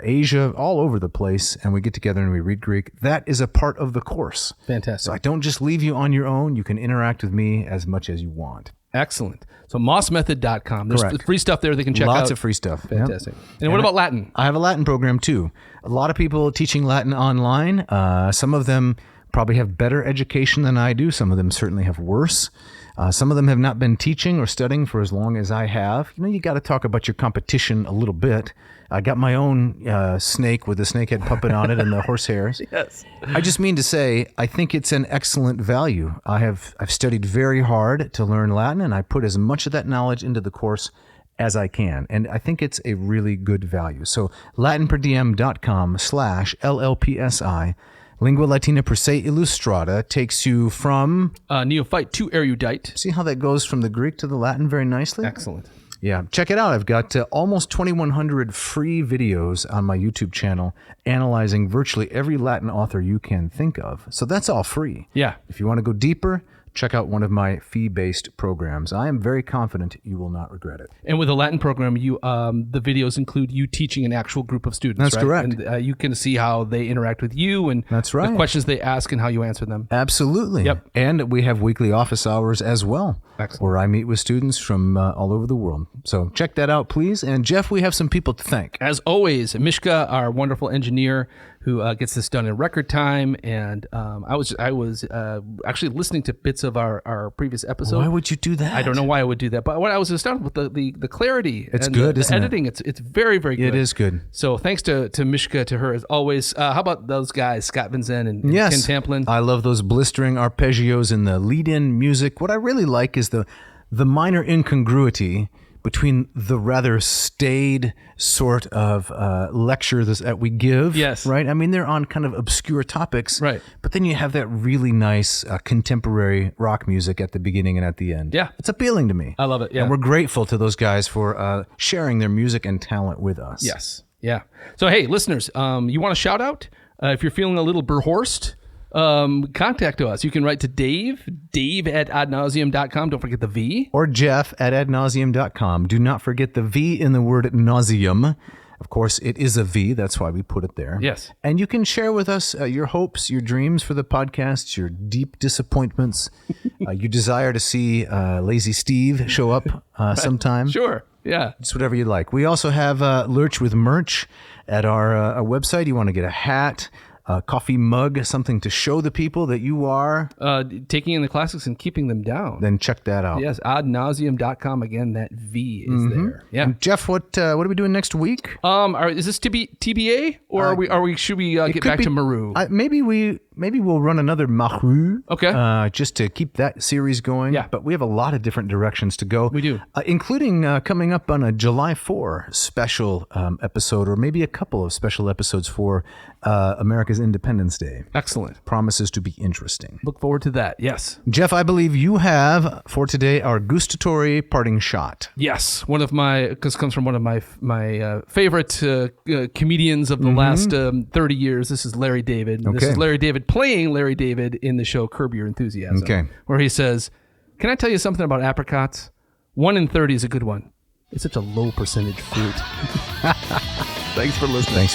Asia, all over the place. And we get together and we read Greek. That is a part of the course. Fantastic. So I don't just leave you on your own. You can interact with me as much as you want. Excellent. So mossmethod.com. There's Correct. free stuff there they can check out. Lots of free stuff. Fantastic. Yep. And what about Latin? I have a Latin program too. A lot of people teaching Latin online. Some of them probably have better education than I do. Some of them certainly have worse. Some of them have not been teaching or studying for as long as I have. You got to talk about your competition a little bit. I got my own snake with the snakehead puppet on it and the horsehairs. Yes. I just mean to say, I think it's an excellent value. I've studied very hard to learn Latin, and I put as much of that knowledge into the course as I can. And I think it's a really good value. So latinperdiem.com/LLPSI. Lingua Latina per se illustrata takes you from neophyte to erudite. See how that goes from the Greek to the Latin very nicely? Excellent. Yeah, check it out. I've got almost 2,100 free videos on my YouTube channel analyzing virtually every Latin author you can think of. So that's all free. Yeah. If you want to go deeper, check out one of my fee-based programs. I am very confident you will not regret it. And with the Latin program, the videos include you teaching an actual group of students. That's right? correct. And you can see how they interact with you and That's right. the questions they ask and how you answer them. Absolutely. Yep. And we have weekly office hours as well. Excellent. Where I meet with students from all over the world. So check that out, please. And Jeff, we have some people to thank. As always, Mishka, our wonderful engineer, who gets this done in record time, and I was actually listening to bits of our previous episode. Why would you do that? I don't know why I would do that, but what I was astounded with the clarity. It's and good, the isn't it? editing. It's very, very good. It is good. So thanks to Mishka, to her as always. How about those guys, Scott Van Zen and Yes. Ken Tamplin? I love those blistering arpeggios and the lead-in music. What I really like is the minor incongruity between the rather staid sort of lecture that we give. Yes. Right? I mean, they're on kind of obscure topics. Right. But then you have that really nice contemporary rock music at the beginning and at the end. Yeah. It's appealing to me. I love it, yeah. And we're grateful to those guys for sharing their music and talent with us. Yes. Yeah. So, hey, listeners, you want a shout out? If you're feeling a little berhorsed, contact us. You can write to Dave at adnauseum.com. Don't forget the V. Or Jeff at adnauseum.com. Do not forget the V in the word nauseum. Of course, it is a V. That's why we put it there. Yes. And you can share with us your hopes, your dreams for the podcast, your deep disappointments. You desire to see Lazy Steve show up sometime. Sure. Yeah. Just whatever you like. We also have Lurch with merch at our website. You want to get a hat, a coffee mug, something to show the people that you are. Taking in the classics and keeping them down. Then check that out. Yes, adnauseum.com. Again, that V is there. Yeah. And Jeff, what are we doing next week? Is this TBA or should we get back to Maru? Maybe we maybe we'll run another Mahou. Okay. Just to keep that series going. Yeah. But we have a lot of different directions to go. We do. Including coming up on a July 4 special episode, or maybe a couple of special episodes for America's Independence Day. Excellent. Promises to be interesting. Look forward to that. Yes. Jeff, I believe you have for today our gustatory parting shot. Yes. Because comes from one of my favorite comedians of the last 30 years. This is Larry David. This is Larry David playing Larry David in the show Curb Your Enthusiasm. Okay. Where he says, "Can I tell you something about apricots? 1 in 30 is a good one. It's such a low percentage fruit." Thanks for listening.